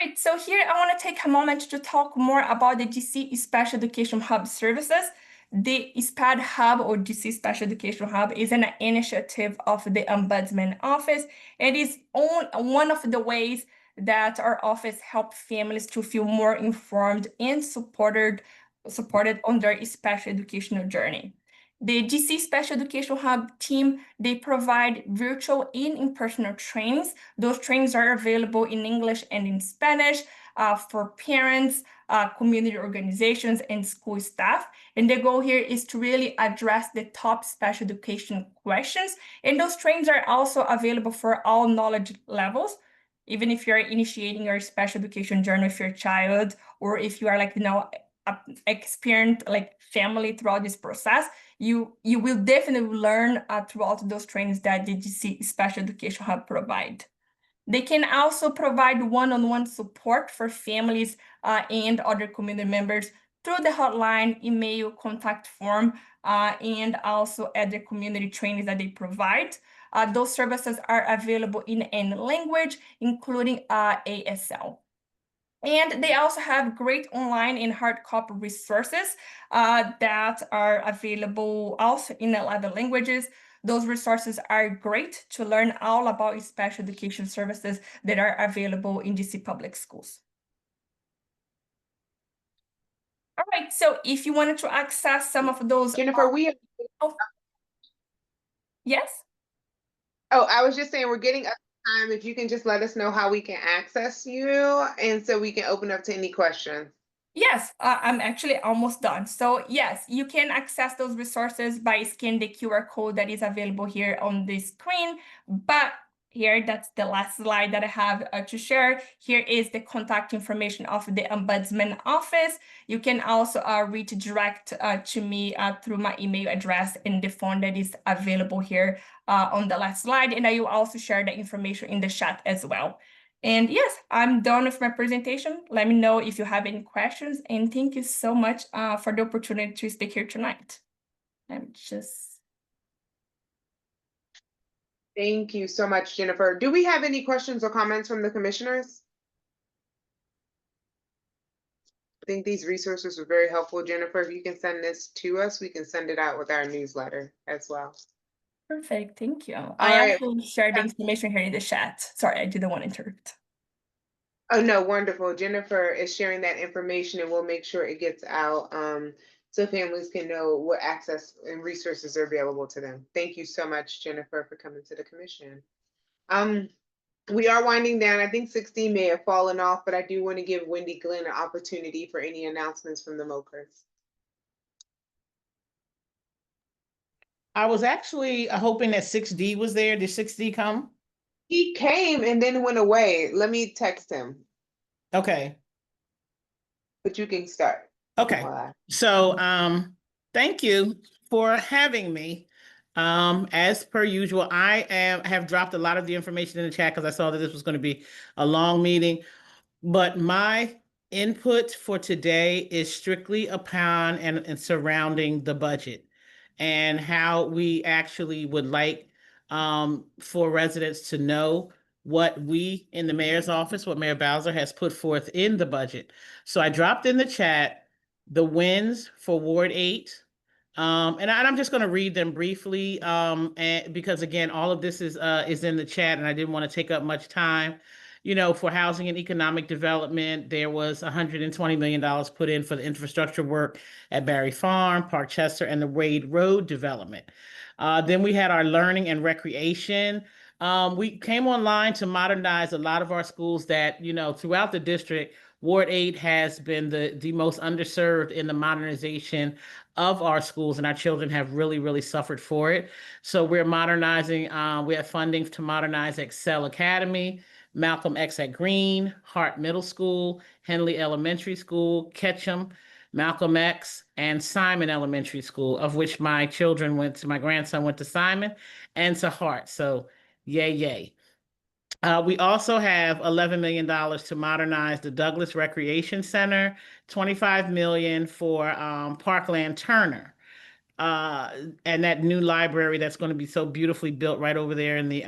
Right, so here I want to take a moment to talk more about the GC Special Education Hub services. The SPED Hub or GC Special Education Hub is an initiative of the Ombudsman Office. It is one of the ways that our office helps families to feel more informed and supported on their special educational journey. The GC Special Education Hub team, they provide virtual and in-person trainings. Those trainings are available in English and in Spanish for parents, community organizations, and school staff. And the goal here is to really address the top special education questions. And those trainings are also available for all knowledge levels. Even if you're initiating your special education journey with your child, or if you are experienced family throughout this process, you will definitely learn throughout those trainings that the GC Special Education Hub provide. They can also provide one-on-one support for families and other community members through the hotline, email, contact form, and also other community trainings that they provide. Those services are available in any language, including ASL. And they also have great online and hard copy resources that are available also in 11 languages. Those resources are great to learn all about special education services that are available in GC public schools. All right, so if you wanted to access some of those— Jennifer, Yes? Oh, I was just saying we're getting up to time. If you can just let us know how we can access you, and so we can open up to any questions. Yes, I'm actually almost done. So yes, you can access those resources by scanning the QR code that is available here on the screen. But here, that's the last slide that I have to share. Here is the contact information of the Ombudsman Office. You can also reach direct to me through my email address in the phone that is available here on the last slide. And I will also share the information in the chat as well. And yes, I'm done with my presentation. Let me know if you have any questions. And thank you so much for the opportunity to speak here tonight. Thank you so much, Jennifer. Do we have any questions or comments from the commissioners? I think these resources were very helpful, Jennifer. If you can send this to us, we can send it out with our newsletter as well. Perfect, thank you. I also shared the information here in the chat. Sorry, I didn't want to interrupt. Oh, no, wonderful. Jennifer is sharing that information, and we'll make sure it gets out so families can know what access and resources are available to them. Thank you so much, Jennifer, for coming to the commission. We are winding down. I think 16 may have fallen off, but I do want to give Wendy Glenn an opportunity for any announcements from the MOCRs. I was actually hoping that 6D was there. Did 6D come? He came and then went away. Let me text him. Okay. but you can start. Okay, Why? so thank you for having me. As per usual, have dropped a lot of the information in the chat because I saw that this was going to be a long meeting. But my input for today is strictly upon and surrounding the budget and how we actually would like for residents to know what we in the mayor's office, what Mayor Bowser has put forth in the budget. So I dropped in the chat the wins for Ward 8. And I'm just going to read them briefly and because again, all of this is in the chat and I didn't want to take up much time. You know, for housing and economic development, there was $120 million put in for the infrastructure work at Barry Farm, Park Chester, and the Wade Road development. Then we had our learning and recreation. We came online to modernize a lot of our schools that, you know, throughout the district, Ward 8 has been the most underserved in the modernization of our schools, and our children have really, really suffered for it. So we're modernizing, we have funding to modernize Excel Academy, Malcolm X at Green, Hart Middle School, Henley Elementary School, Ketchum, Malcolm X, and Simon Elementary School, of which my grandson went to Simon and to Hart. So yay, yay. We also have $11 million to modernize the Douglas Recreation Center, $25 million for Parkland Turner. And that new library that's going to be so beautifully built right over there in the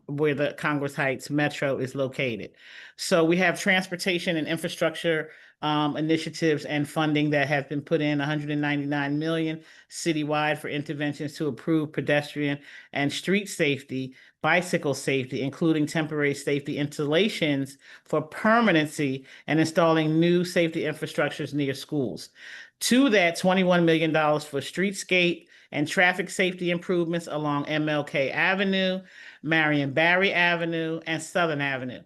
where the Congress Heights Metro is located. So we have transportation and infrastructure initiatives and funding that have been put in, $199 million citywide for interventions to improve pedestrian and street safety, bicycle safety, including temporary safety installations for permanency and installing new safety infrastructures near schools. To that, $21 million for streetscape and traffic safety improvements along MLK Avenue, Marion Barry Avenue, and Southern Avenue.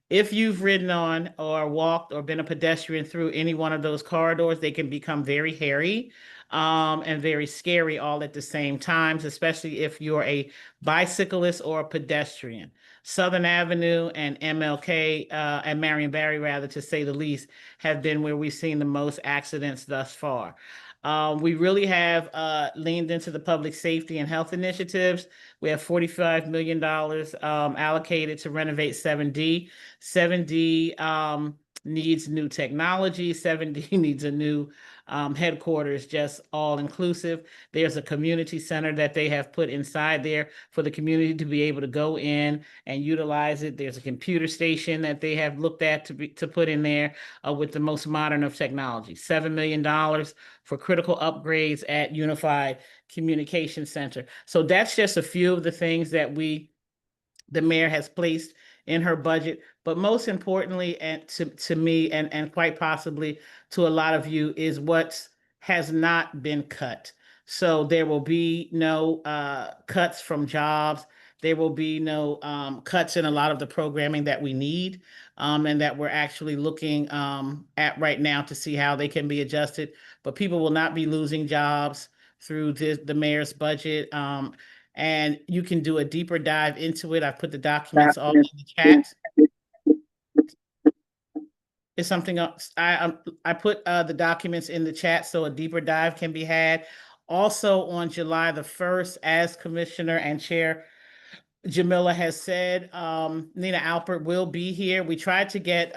If you've ridden on or walked or been a pedestrian through any one of those corridors, they can become very hairy and very scary all at the same time, especially if you're a bicyclist or a pedestrian. Southern Avenue and MLK and Marion Barry, rather, to say the least, have been where we've seen the most accidents thus far. We really have leaned into the public safety and health initiatives. We have $45 million allocated to renovate 7D. 7D needs new technology. 7D needs a new headquarters, just all inclusive. There's a community center that they have put inside there for the community to be able to go in and utilize it. There's a computer station that they have looked at to put in there with the most modern of technology. $7 million for critical upgrades at Unified Communication Center. So that's just a few of the things that the mayor has placed in her budget. But most importantly, and to me, and quite possibly to a lot of you, is what has not been cut. So there will be no cuts from jobs. There will be no cuts in a lot of the programming that we need and that we're actually looking at right now to see how they can be adjusted. But people will not be losing jobs through the mayor's budget. And you can do a deeper dive into it. I've put the documents all in the chat. Is something else. I put the documents in the chat so a deeper dive can be had. Also on July the 1st, as Commissioner and Chair Jamila has said, Nina Alpert will be here. We tried to get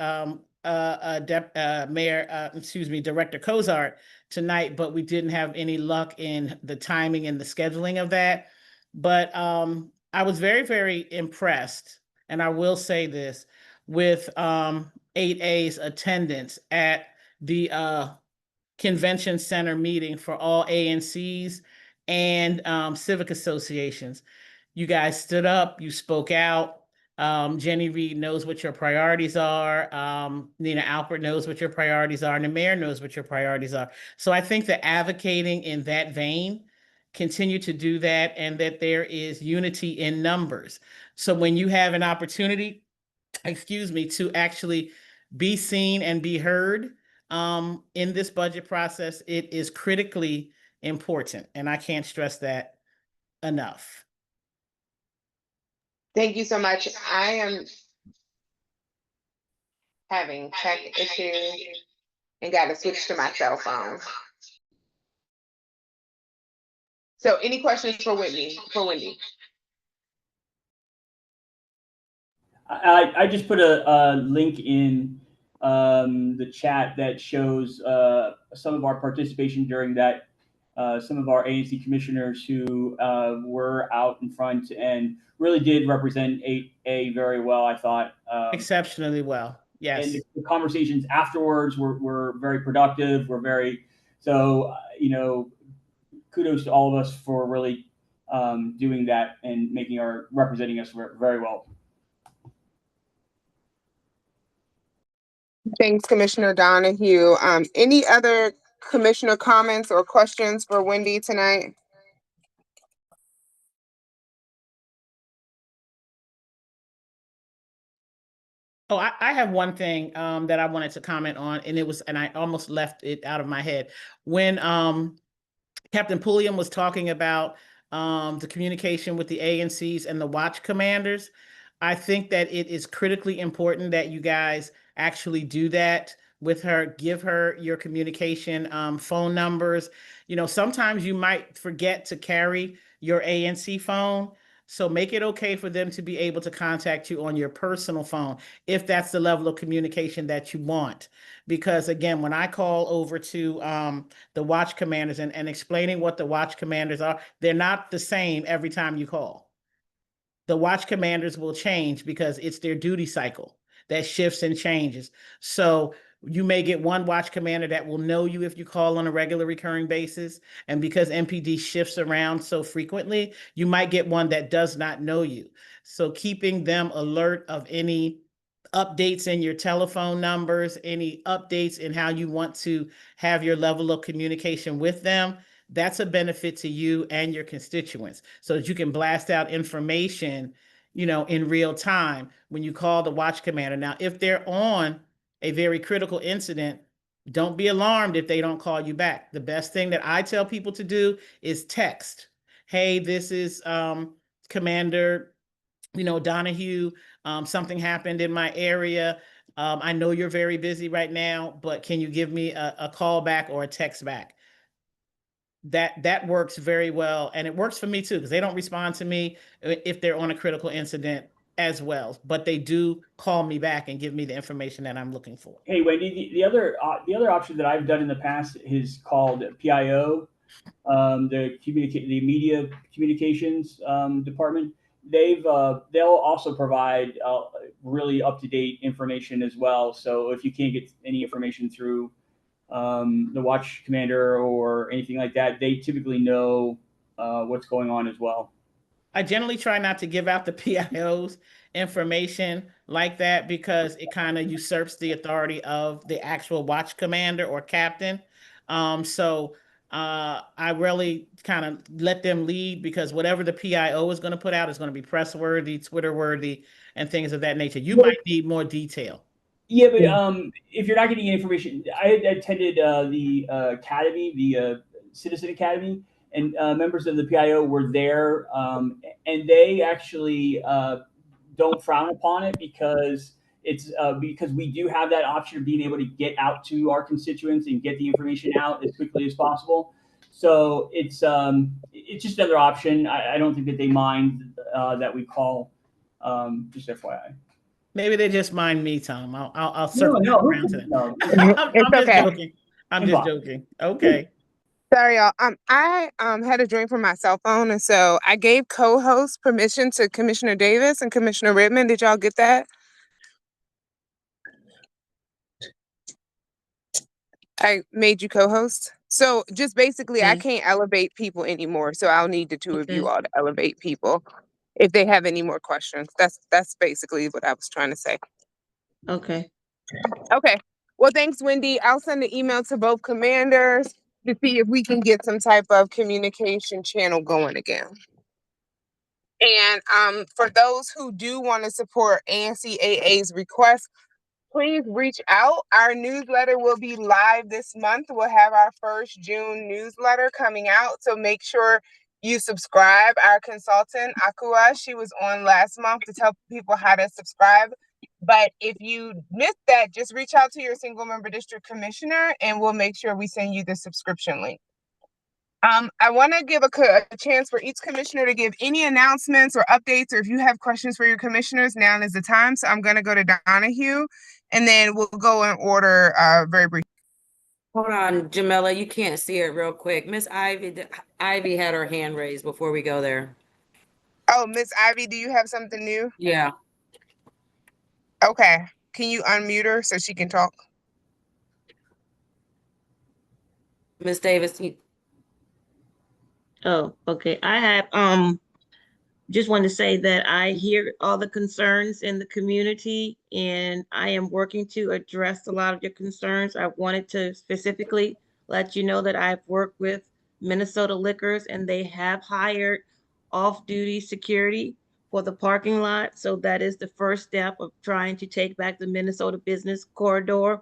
Director Cozart tonight, but we didn't have any luck in the timing and the scheduling of that. But I was very, very impressed, and I will say this, with 8A's attendance at the convention center meeting for all ANCs and civic associations. You guys stood up, you spoke out. Jenny Reed knows what your priorities are. Nina Alpert knows what your priorities are, and the mayor knows what your priorities are. So I think that advocating in that vein, continue to do that, and that there is unity in numbers. So when you have an opportunity, to actually be seen and be heard in this budget process, it is critically important. And I can't stress that enough. Thank you so much. I am having tech issues. and got to switch to my cell phone. So any questions for Wendy? I just put a link in the chat that shows some of our participation during that. Some of our ANC commissioners who were out in front and really did represent A very well, I thought. Exceptionally well, yes. And the conversations afterwards were very productive. Kudos to all of us for really doing that and representing us very well. Thanks, Commissioner Donohue. Any other commissioner comments or questions for Wendy tonight? Oh, I have one thing that I wanted to comment on, and I almost left it out of my head. When Captain Pulliam was talking about the communication with the ANCs and the watch commanders, I think that it is critically important that you guys actually do that with her. Give her your communication phone numbers. Sometimes you might forget to carry your ANC phone. So make it okay for them to be able to contact you on your personal phone if that's the level of communication that you want. Because again, when I call over to the watch commanders and explaining what the watch commanders are, they're not the same every time you call. The watch commanders will change because it's their duty cycle that shifts and changes. So you may get one watch commander that will know you if you call on a regular recurring basis. And because MPD shifts around so frequently, you might get one that does not know you. So keeping them alert of any updates in your telephone numbers, any updates in how you want to have your level of communication with them, that's a benefit to you and your constituents so that you can blast out information, in real time when you call the watch commander. Now, if they're on a very critical incident, don't be alarmed if they don't call you back. The best thing that I tell people to do is text. Hey, this is Commander, Donohue. Something happened in my area. I know you're very busy right now, but can you give me a call back or a text back? That works very well, and it works for me too because they don't respond to me if they're on a critical incident as well, but they do call me back and give me the information that I'm looking for. Hey, Wendy, the other option that I've done in the past is called PIO, the media communications department. They'll also provide really up-to-date information as well. So if you can't get any information through the watch commander or anything like that, they typically know what's going on as well. I generally try not to give out the PIO's information like that because it kind of usurps the authority of the actual watch commander or captain. So I really kind of let them lead because whatever the PIO is going to put out is going to be press worthy, Twitter worthy, and things of that nature. You might need more detail. Yeah, but if you're not getting information, I attended the academy, the Citizen Academy, and members of the PIO were there, and they actually don't frown upon it because it's because we do have that option of being able to get out to our constituents and get the information out as quickly as possible. So it's just another option. I don't think that they mind that we call. Just FYI. Maybe they just mind me, Tom. I'll circle around to that. No. It's okay. Joking. I'm just joking. Okay. Sorry, y'all. I had a drink from my cell phone, and so I gave co-host permission to Commissioner Davis and Commissioner Redmond. Did y'all get that? I made you co-host. So just basically, I can't elevate people anymore. So I'll need the two of you all to elevate people if they have any more questions. That's basically what I was trying to say. Okay. Okay. Well, thanks, Wendy. I'll send an email to both commanders to see if we can get some type of communication channel going again. And for those who do want to support ANCAA's request, please reach out. Our newsletter will be live this month. We'll have our first June newsletter coming out. So make sure you subscribe. Our consultant, Akua, she was on last month to tell people how to subscribe. But if you missed that, just reach out to your single member district commissioner and we'll make sure we send you the subscription link. I want to give a chance for each commissioner to give any announcements or updates, or if you have questions for your commissioners, now is the time. So I'm going to go to Donohue and then we'll go in order very briefly. Hold on, Jamila, you can't see it real quick. Miss Ivy had her hand raised before we go there. Oh, Miss Ivy, do you have something new? Yeah. Okay. Can you unmute her so she can talk? Miss Davis. Oh, okay. I have just want to say that I hear all the concerns in the community and I am working to address a lot of your concerns. I wanted to specifically let you know that I've worked with Minnesota Liquors and they have hired off-duty security for the parking lot. So that is the first step of trying to take back the Minnesota business corridor.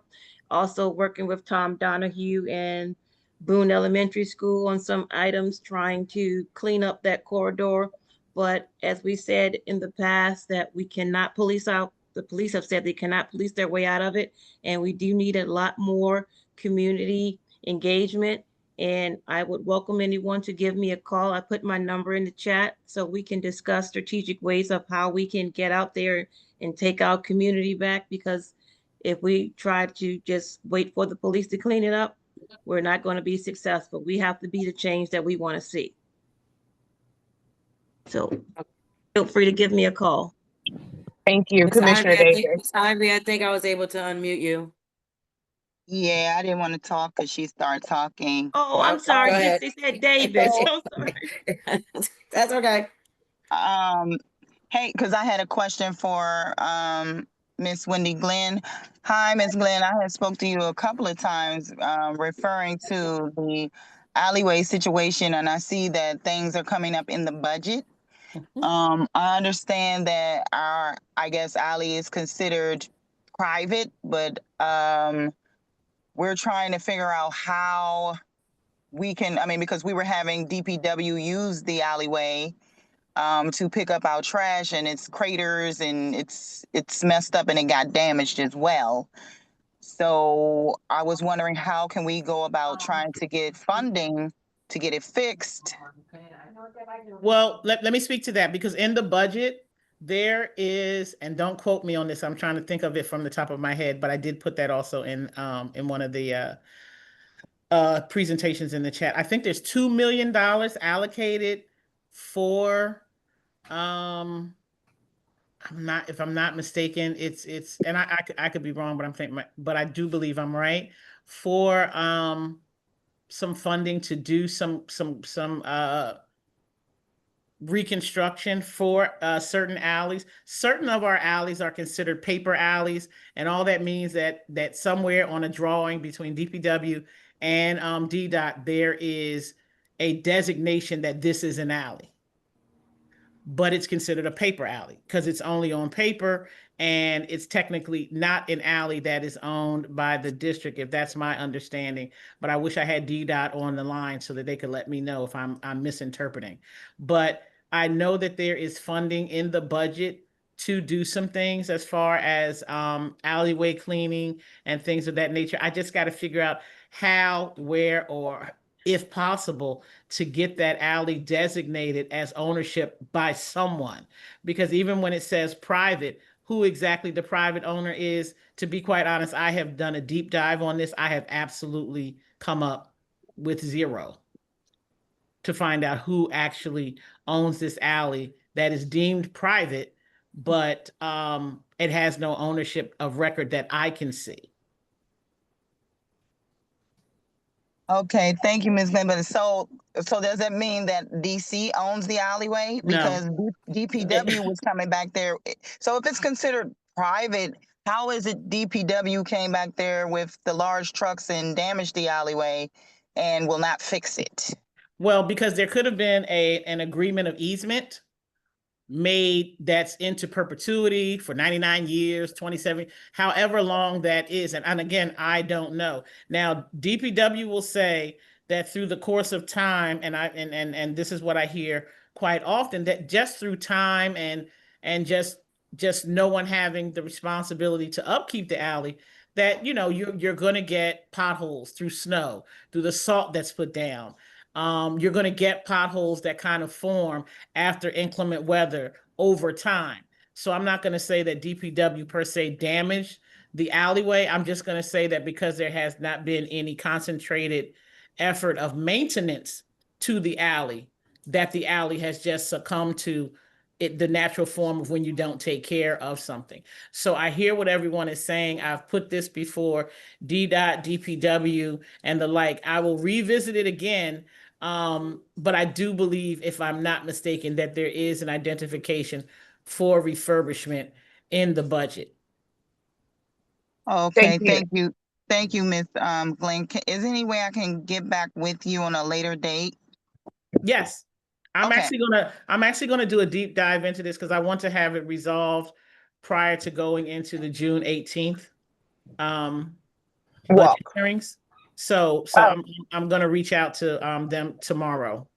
Also working with Tom Donohue and Boone Elementary School on some items, trying to clean up that corridor. But as we said in the past, that we cannot police out, the police have said they cannot police their way out of it. And we do need a lot more community engagement. And I would welcome anyone to give me a call. I put my number in the chat so we can discuss strategic ways of how we can get out there and take our community back. Because if we try to just wait for the police to clean it up, we're not going to be successful. We have to be the change that we want to see. So feel free to give me a call. Thank you, Commissioner Davis. Miss Ivy, I think I was able to unmute you. Yeah, I didn't want to talk because she started talking. Oh, I'm sorry. Go ahead. They said Davis. I'm sorry. That's okay. Hey, because I had a question for Miss Wendy Glenn. Hi, Miss Glenn. I had spoke to you a couple of times referring to the alleyway situation, and I see that things are coming up in the budget. I understand that our, I guess, alley is considered private, but we're trying to figure out how we can, I mean, because we were having DPW use the alleyway to pick up our trash, and it's craters and it's messed up and it got damaged as well. So I was wondering, how can we go about trying to get funding to get it fixed? Well, let me speak to that, because in the budget, there is, and don't quote me on this, I'm trying to think of it from the top of my head, but I did put that also in one of the presentations in the chat. I think there's $2 million allocated for if I'm not mistaken, it's and I could be wrong, but I'm thinking, but I do believe I'm right, for some funding to do some reconstruction for certain alleys. Certain of our alleys are considered paper alleys, and all that means that somewhere on a drawing between DPW and DDOT there is a designation that this is an alley, but it's considered a paper alley because it's only on paper, and it's technically not an alley that is owned by the district, if that's my understanding. But I wish I had DDOT on the line so that they could let me know if I'm misinterpreting. But I know that there is funding in the budget to do some things as far as alleyway cleaning and things of that nature. I just got to figure out how, where, or if possible, to get that alley designated as ownership by someone. Because even when it says private, who exactly the private owner is, to be quite honest, I have done a deep dive on this. I have absolutely come up with zero to find out who actually owns this alley that is deemed private, but it has no ownership of record that I can see. Okay, thank you, Ms. Glenn. But so does that mean that DC owns the alleyway? Because DPW was coming back there. So if it's considered private, how is it DPW came back there with the large trucks and damaged the alleyway and will not fix it? Well, because there could have been an agreement of easement made that's into perpetuity for 99 years, 27, however long that is. And again, I don't know. Now, DPW will say that through the course of time, and this is what I hear quite often, that just through time and just just no one having the responsibility to upkeep the alley, that, you know, you're going to get potholes through snow, through the salt that's put down. You're going to get potholes that kind of form after inclement weather over time. So I'm not going to say that DPW per se damaged the alleyway. I'm just going to say that because there has not been any concentrated effort of maintenance to the alley, that the alley has just succumbed to it, the natural form of when you don't take care of something. So I hear what everyone is saying. I've put this before DDOT, DPW, and the like. I will revisit it again. But I do believe, if I'm not mistaken, that there is an identification for refurbishment in the budget. Okay, Thank you. Thank you, Ms. Glenn. Is there any way I can get back with you on a later date? Yes. I'm Okay. actually gonna do a deep dive into this because I want to have it resolved prior to going into the June 18th budget hearings. So I'm gonna reach out to them tomorrow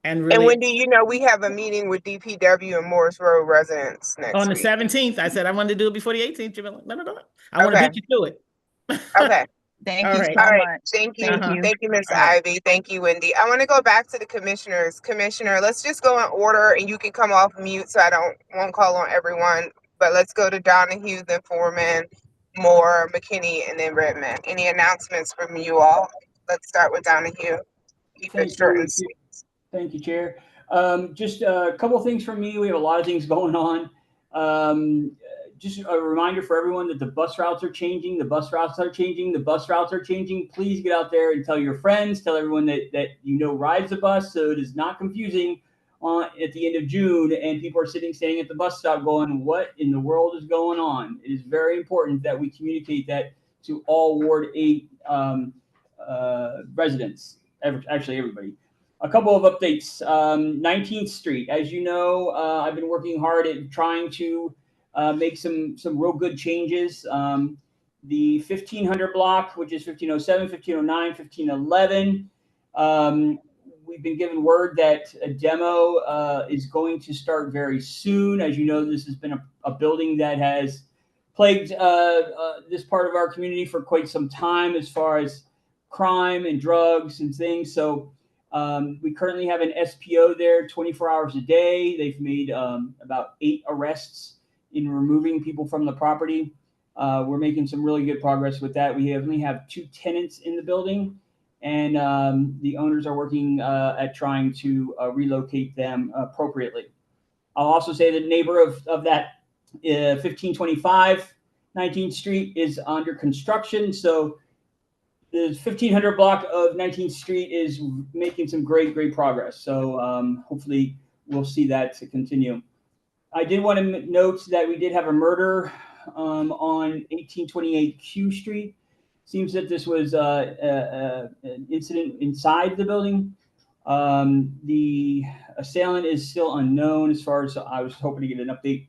and And really Wendy, you know, we have a meeting with DPW and Morris Road residents next on the week. 17th. I said I wanted to do it before the 18th, Jamila. No. I want to Okay. beat you to it. Okay. Thank All you right. so All right. much. Thank you. Thank you. Thank you, Ms. All right. Ivy. Thank you, Wendy. I want to go back to the commissioners. Commissioner, let's just go in order and you can come off mute so I won't call on everyone. But let's go to Donohue, then Foreman, Moore, McKinney, and then Redmond. Any announcements from you all? Let's start with Donohue. Keep it short and sweet. Thank you, Chair. Just a couple of things from me. We have a lot of things going on. Just a reminder for everyone that the bus routes are changing. The bus routes are changing. The bus routes are changing. Please get out there and tell your friends, tell everyone that you know rides the bus, so it is not confusing at the end of June and people are standing at the bus stop going, what in the world is going on? It is very important that we communicate that to all Ward 8 residents, actually everybody. A couple of updates. 19th Street, as you know, I've been working hard at trying to make some real good changes. The 1500 block, which is 1507, 1509, 1511. We've been given word that a demo is going to start very soon. As you know, this has been a building that has plagued this part of our community for quite some time as far as crime and drugs and things. So we currently have an SPO there 24 hours a day. They've made about 8 arrests in removing people from the property. We're making some really good progress with that. We only have 2 tenants in the building, and the owners are working at trying to relocate them appropriately. I'll also say the neighbor of that 1525 19th Street is under construction. So the 1500 block of 19th Street is making some great progress. So hopefully we'll see that to continue. I did want to note that we did have a murder on 1828 Q Street. Seems that this was an incident inside the building. The assailant is still unknown as far as I was hoping to get an update.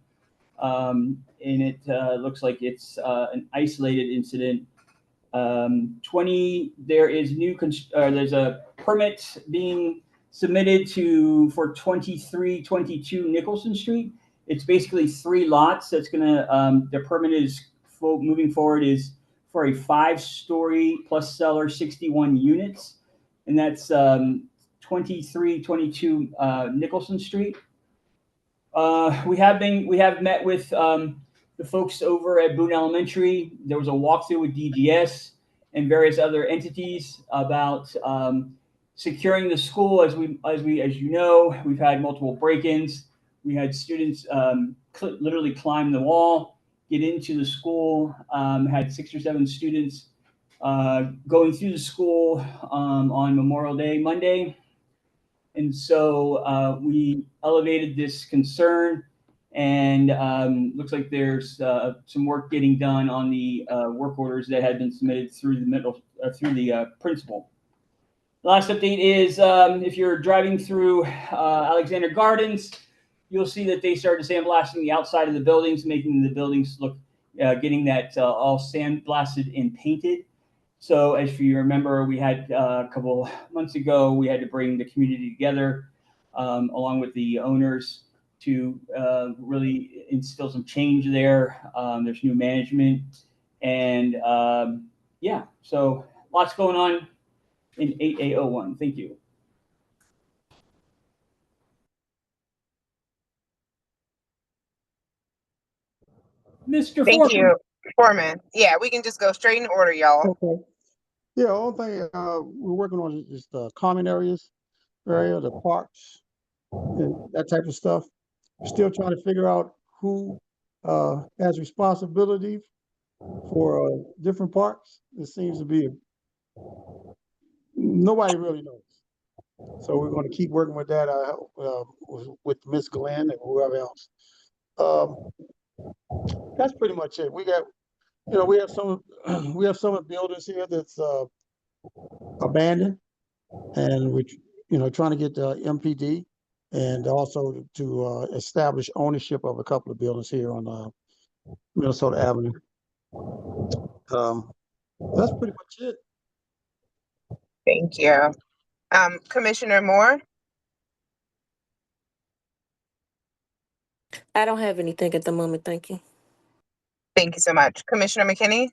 And it looks like it's an isolated incident. 20, there is there's a permit being submitted for 2322 Nicholson Street. It's basically 3 lots. That's gonna the permit is moving forward is for a 5-story plus cellar, 61 units, and that's 2322 Nicholson Street. We have met with the folks over at Boone Elementary. There was a walkthrough with DGS and various other entities about securing the school. As you know, we've had multiple break-ins. We had students literally climb the wall, get into the school. Had 6 or 7 students going through the school on Memorial Day, Monday. And so we elevated this concern, and looks like there's some work getting done on the work orders that had been submitted through the principal. The last update is if you're driving through Alexander Gardens, you'll see that they started sandblasting the outside of the buildings, making the buildings look, getting that all sandblasted and painted. So as you remember, we had a couple months ago, we had to bring the community together along with the owners to really instill some change there. There's new management, and yeah, so lots going on in 8A01. Thank you. Mr. Thank Foreman. you, Foreman. Yeah, we can just go straight in order, y'all. Okay. Yeah, all thing we're working on is the common areas, the parks, and that type of stuff. We're still trying to figure out who has responsibility for different parks. It seems to be nobody really knows. So we're going to keep working with that with Miss Glenn and whoever else. That's pretty much it. We got, we have some of the buildings here that's abandoned, and we're trying to get the MPD and also to establish ownership of a couple of buildings here on Minnesota Avenue. That's pretty much it. Thank you. Commissioner Moore? I don't have anything at the moment. Thank you. Thank you so much. Commissioner McKinney?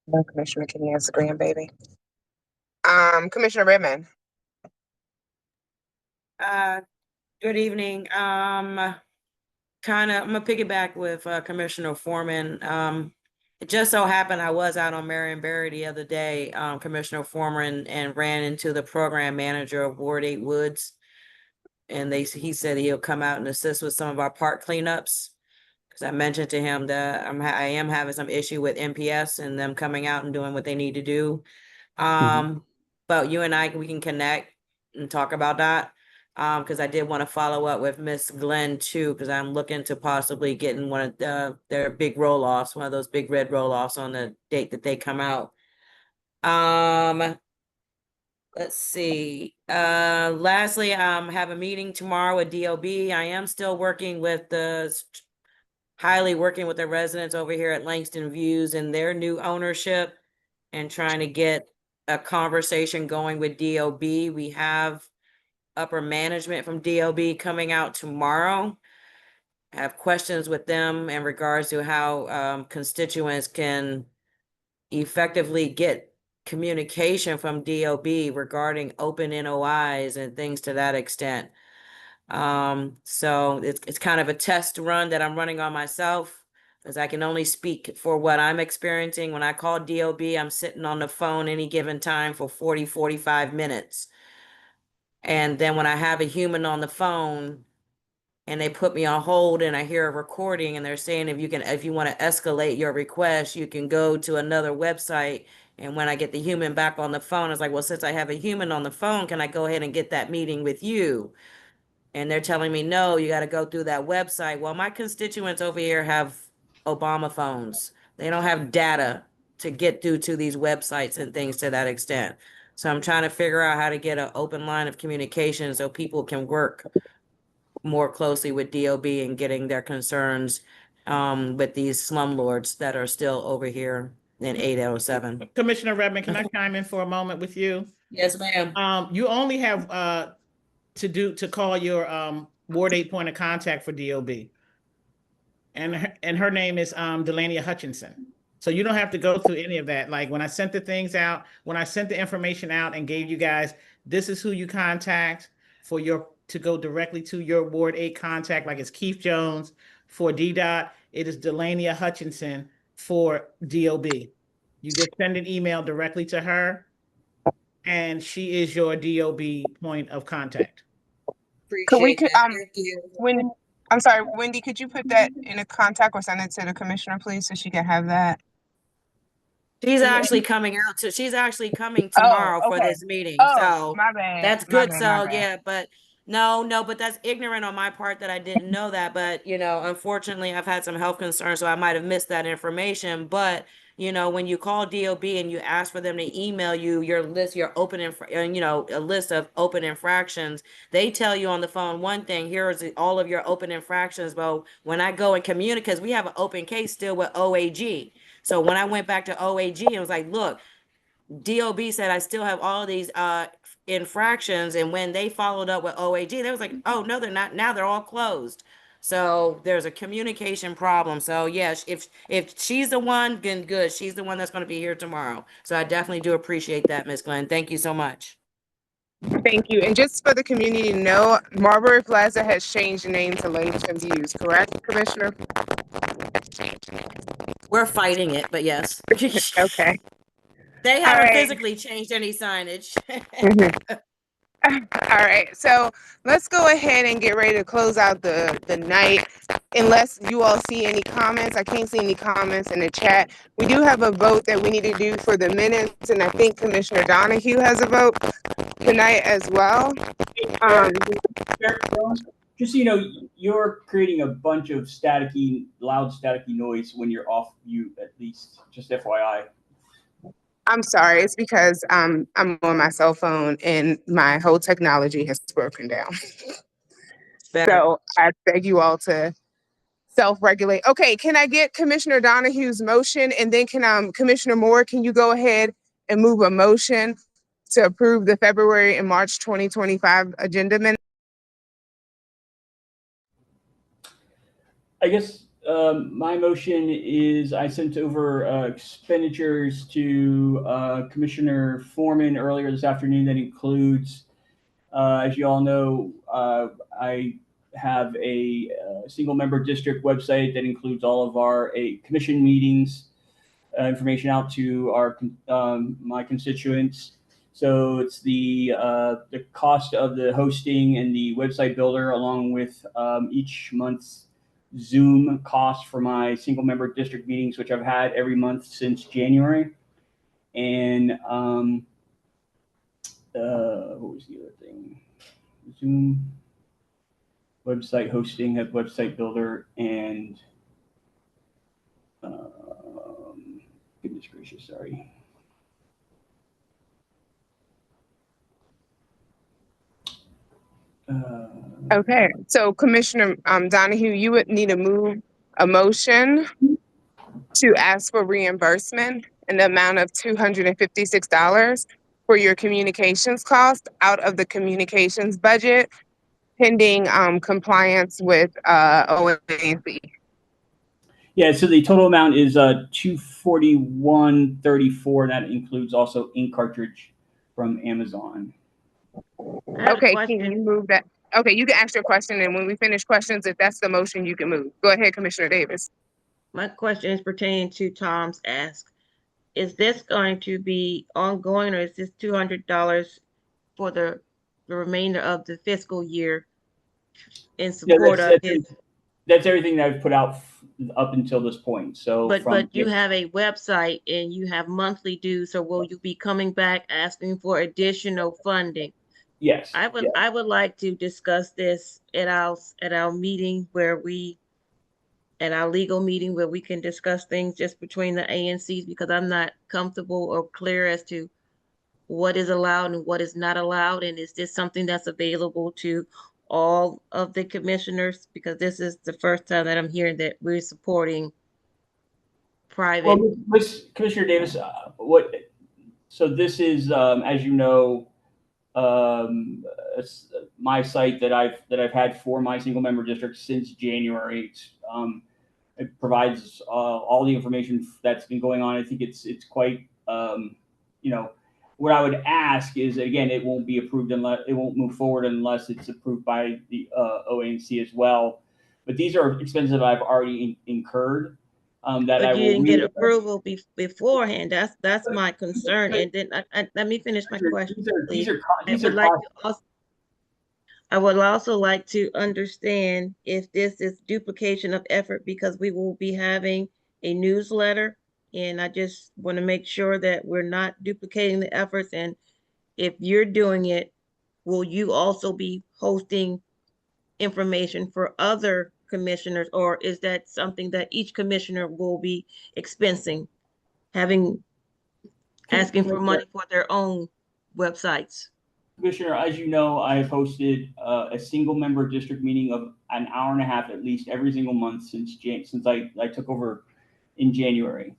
No, Commissioner McKinney has a grandbaby. Commissioner Redmond? Good evening. I'm gonna piggyback with Commissioner Foreman. It just so happened I was out on Marion Barry the other day, Commissioner Foreman, and ran into the program manager of Ward 8 Woods. And he said he'll come out and assist with some of our park cleanups. Because I mentioned to him that I am having some issue with MPS and them coming out and doing what they need to do. But you and we can connect and talk about that. Because I did want to follow up with Miss Glenn too, because I'm looking to possibly getting one of their big roll-offs, one of those big red roll-offs on the date that they come out. Let's see. Lastly, have a meeting tomorrow with DOB. I am still working with highly working with the residents over here at Langston Views and their new ownership and trying to get a conversation going with DOB. We have upper management from DOB coming out tomorrow. I have questions with them in regards to how constituents can effectively get communication from DOB regarding open NOIs and things to that extent. So it's kind of a test run that I'm running on myself, because I can only speak for what I'm experiencing. When I call DOB, I'm sitting on the phone any given time for 40, 45 minutes. And then when I have a human on the phone and they put me on hold and I hear a recording and they're saying if you want to escalate your request, you can go to another website. And when I get the human back on the phone, it's like, well, since I have a human on the phone, can I go ahead and get that meeting with you? And they're telling me, no, you got to go through that website. Well, my constituents over here have Obama phones. They don't have data to get through to these websites and things to that extent. So I'm trying to figure out how to get an open line of communication so people can work more closely with DOB and getting their concerns with these slumlords that are still over here in 807. Commissioner Redmond, can I chime in for a moment with you? Yes, ma'am. You only have to call your Ward 8 point of contact for DOB. And her name is Delania Hutchinson. So you don't have to go through any of that. Like when I sent the things out, when I sent the information out and gave you guys, this is who you contact to go directly to your Ward 8 contact, like it's Keith Jones for DDOT. It is Delania Hutchinson for DOB. You just send an email directly to her, and she is your DOB point of contact. I'm sorry, Wendy, could you put that in a contact or send it to the commissioner, please, so she can have that? She's actually coming tomorrow for this meeting. So my bad. That's good. Yeah, but but that's ignorant on my part that I didn't know that. But, unfortunately, I've had some health concerns, so I might have missed that information. But, when you call DOB and you ask for them to email you your list, a list of open infractions, they tell you on the phone one thing, here is all of your open infractions. Well, when I go and communicate, because we have an open case still with OAG. So when I went back to OAG, it was like, look, DOB said I still have all these infractions, and when they followed up with OAG, they was like, oh no, they're not. Now they're all closed. So there's a communication problem. So yeah, if she's the one, then good. She's the one that's going to be here tomorrow. So I definitely do appreciate that, Ms. Glenn. Thank you so much. Thank you. And just for the community to know, Marbury Plaza has changed the name to Langston Views, correct, Commissioner? We're fighting it, but yes. Okay. They All haven't right. physically changed any signage. All right, so let's go ahead and get ready to close out the night. Unless you all see any comments, I can't see any comments in the chat. We do have a vote that we need to do for the minutes, and I think Commissioner Donohue has a vote tonight as well. Just so you know, you're creating a bunch of loud staticky noise when you're off mute, at least. Just FYI. I'm sorry, it's because I'm on my cell phone and my whole technology has broken down. So I beg you all to self-regulate. Okay, can I get Commissioner Donohue's motion, and then can Commissioner Moore, can you go ahead and move a motion to approve the February and March 2025 agenda minutes? I guess my motion is I sent over expenditures to Commissioner Foreman earlier this afternoon. That includes, as you all know, I have a single member district website that includes all of our commission meetings, information out to our my constituents. So it's the cost of the hosting and the website builder, along with each month's Zoom cost for my single member district meetings, which I've had every month since January. And what was the other thing? Zoom, website hosting, have website builder, and goodness gracious, sorry. Okay, so Commissioner Donohue, you would need to move a motion to ask for reimbursement in the amount of $256 for your communications cost out of the communications budget, pending compliance with ONC. Yeah, so the total amount is $241.34. That includes also ink cartridge from Amazon. Okay, can you move that? Okay, you can ask your question, and when we finish questions, if that's the motion, you can move. Go ahead, Commissioner Davis. My question is pertaining to Tom's ask. Is this going to be ongoing, or is this $200 for the remainder of the fiscal year in support of his? That's everything that I've put out up until this point. So, but you have a website and you have monthly dues. So will you be coming back asking for additional funding? Yes. I would like to discuss this at our meeting at our legal meeting where we can discuss things just between the ANCs, because I'm not comfortable or clear as to what is allowed and what is not allowed. And is this something that's available to all of the commissioners? Because this is the first time that I'm hearing that we're supporting private. Well, Commissioner Davis, so this is, as you know, my site that I've had for my single member district since January. It provides all the information that's been going on. I think it's quite, what I would ask is, again, it won't be approved unless it won't move forward unless it's approved by the OANC as well. But these are expenses that I've already incurred. But you didn't get approval beforehand. That's my concern. And then let me finish my question, please. I would also like to understand if this is duplication of effort, because we will be having a newsletter, and I just want to make sure that we're not duplicating the efforts. And if you're doing it, will you also be hosting information for other commissioners, or is that something that each commissioner will be expensing, asking for money for their own websites? Commissioner, as you know, I have hosted a single member district meeting of an hour and a half at least every single month since I took over in January.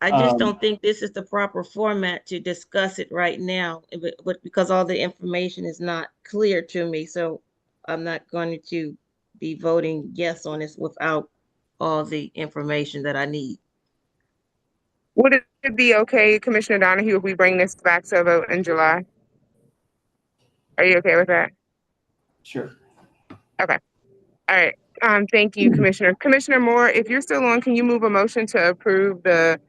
I just don't think this is the proper format to discuss it right now, but because all the information is not clear to me, so I'm not going to be voting yes on this without all the information that I need. Would it be okay, Commissioner Donohue, if we bring this back to a vote in July? Are you okay with that? Sure. Okay. All right. Thank you, Commissioner. Commissioner Moore, if you're still on, can you move a motion to approve the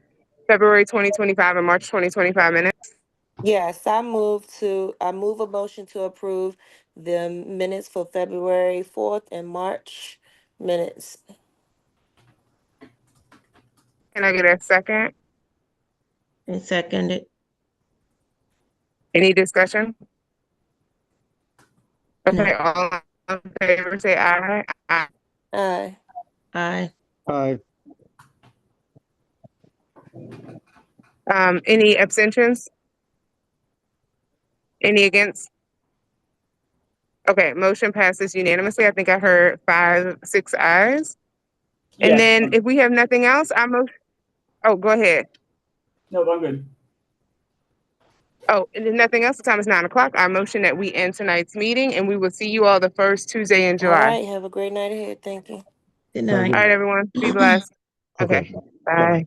February 2025 and March 2025 minutes? Yes, I move a motion to approve the minutes for February 4th and March minutes. Can I get a second? And second it. Any discussion? Okay, all in favor, say aye. Aye. Aye. Aye. Aye. Any abstentions? Any against? Okay, motion passes unanimously. I think I heard 5-6 ayes. And Yes, then if we have nothing else, oh, go ahead. No, I'm good. Oh, and if nothing else, the time is 9 o'clock. I motion that we end tonight's meeting and we will see you all the first Tuesday in All July. right, have a great night ahead. Thank you. Good All night. right, everyone, be blessed. Okay, bye.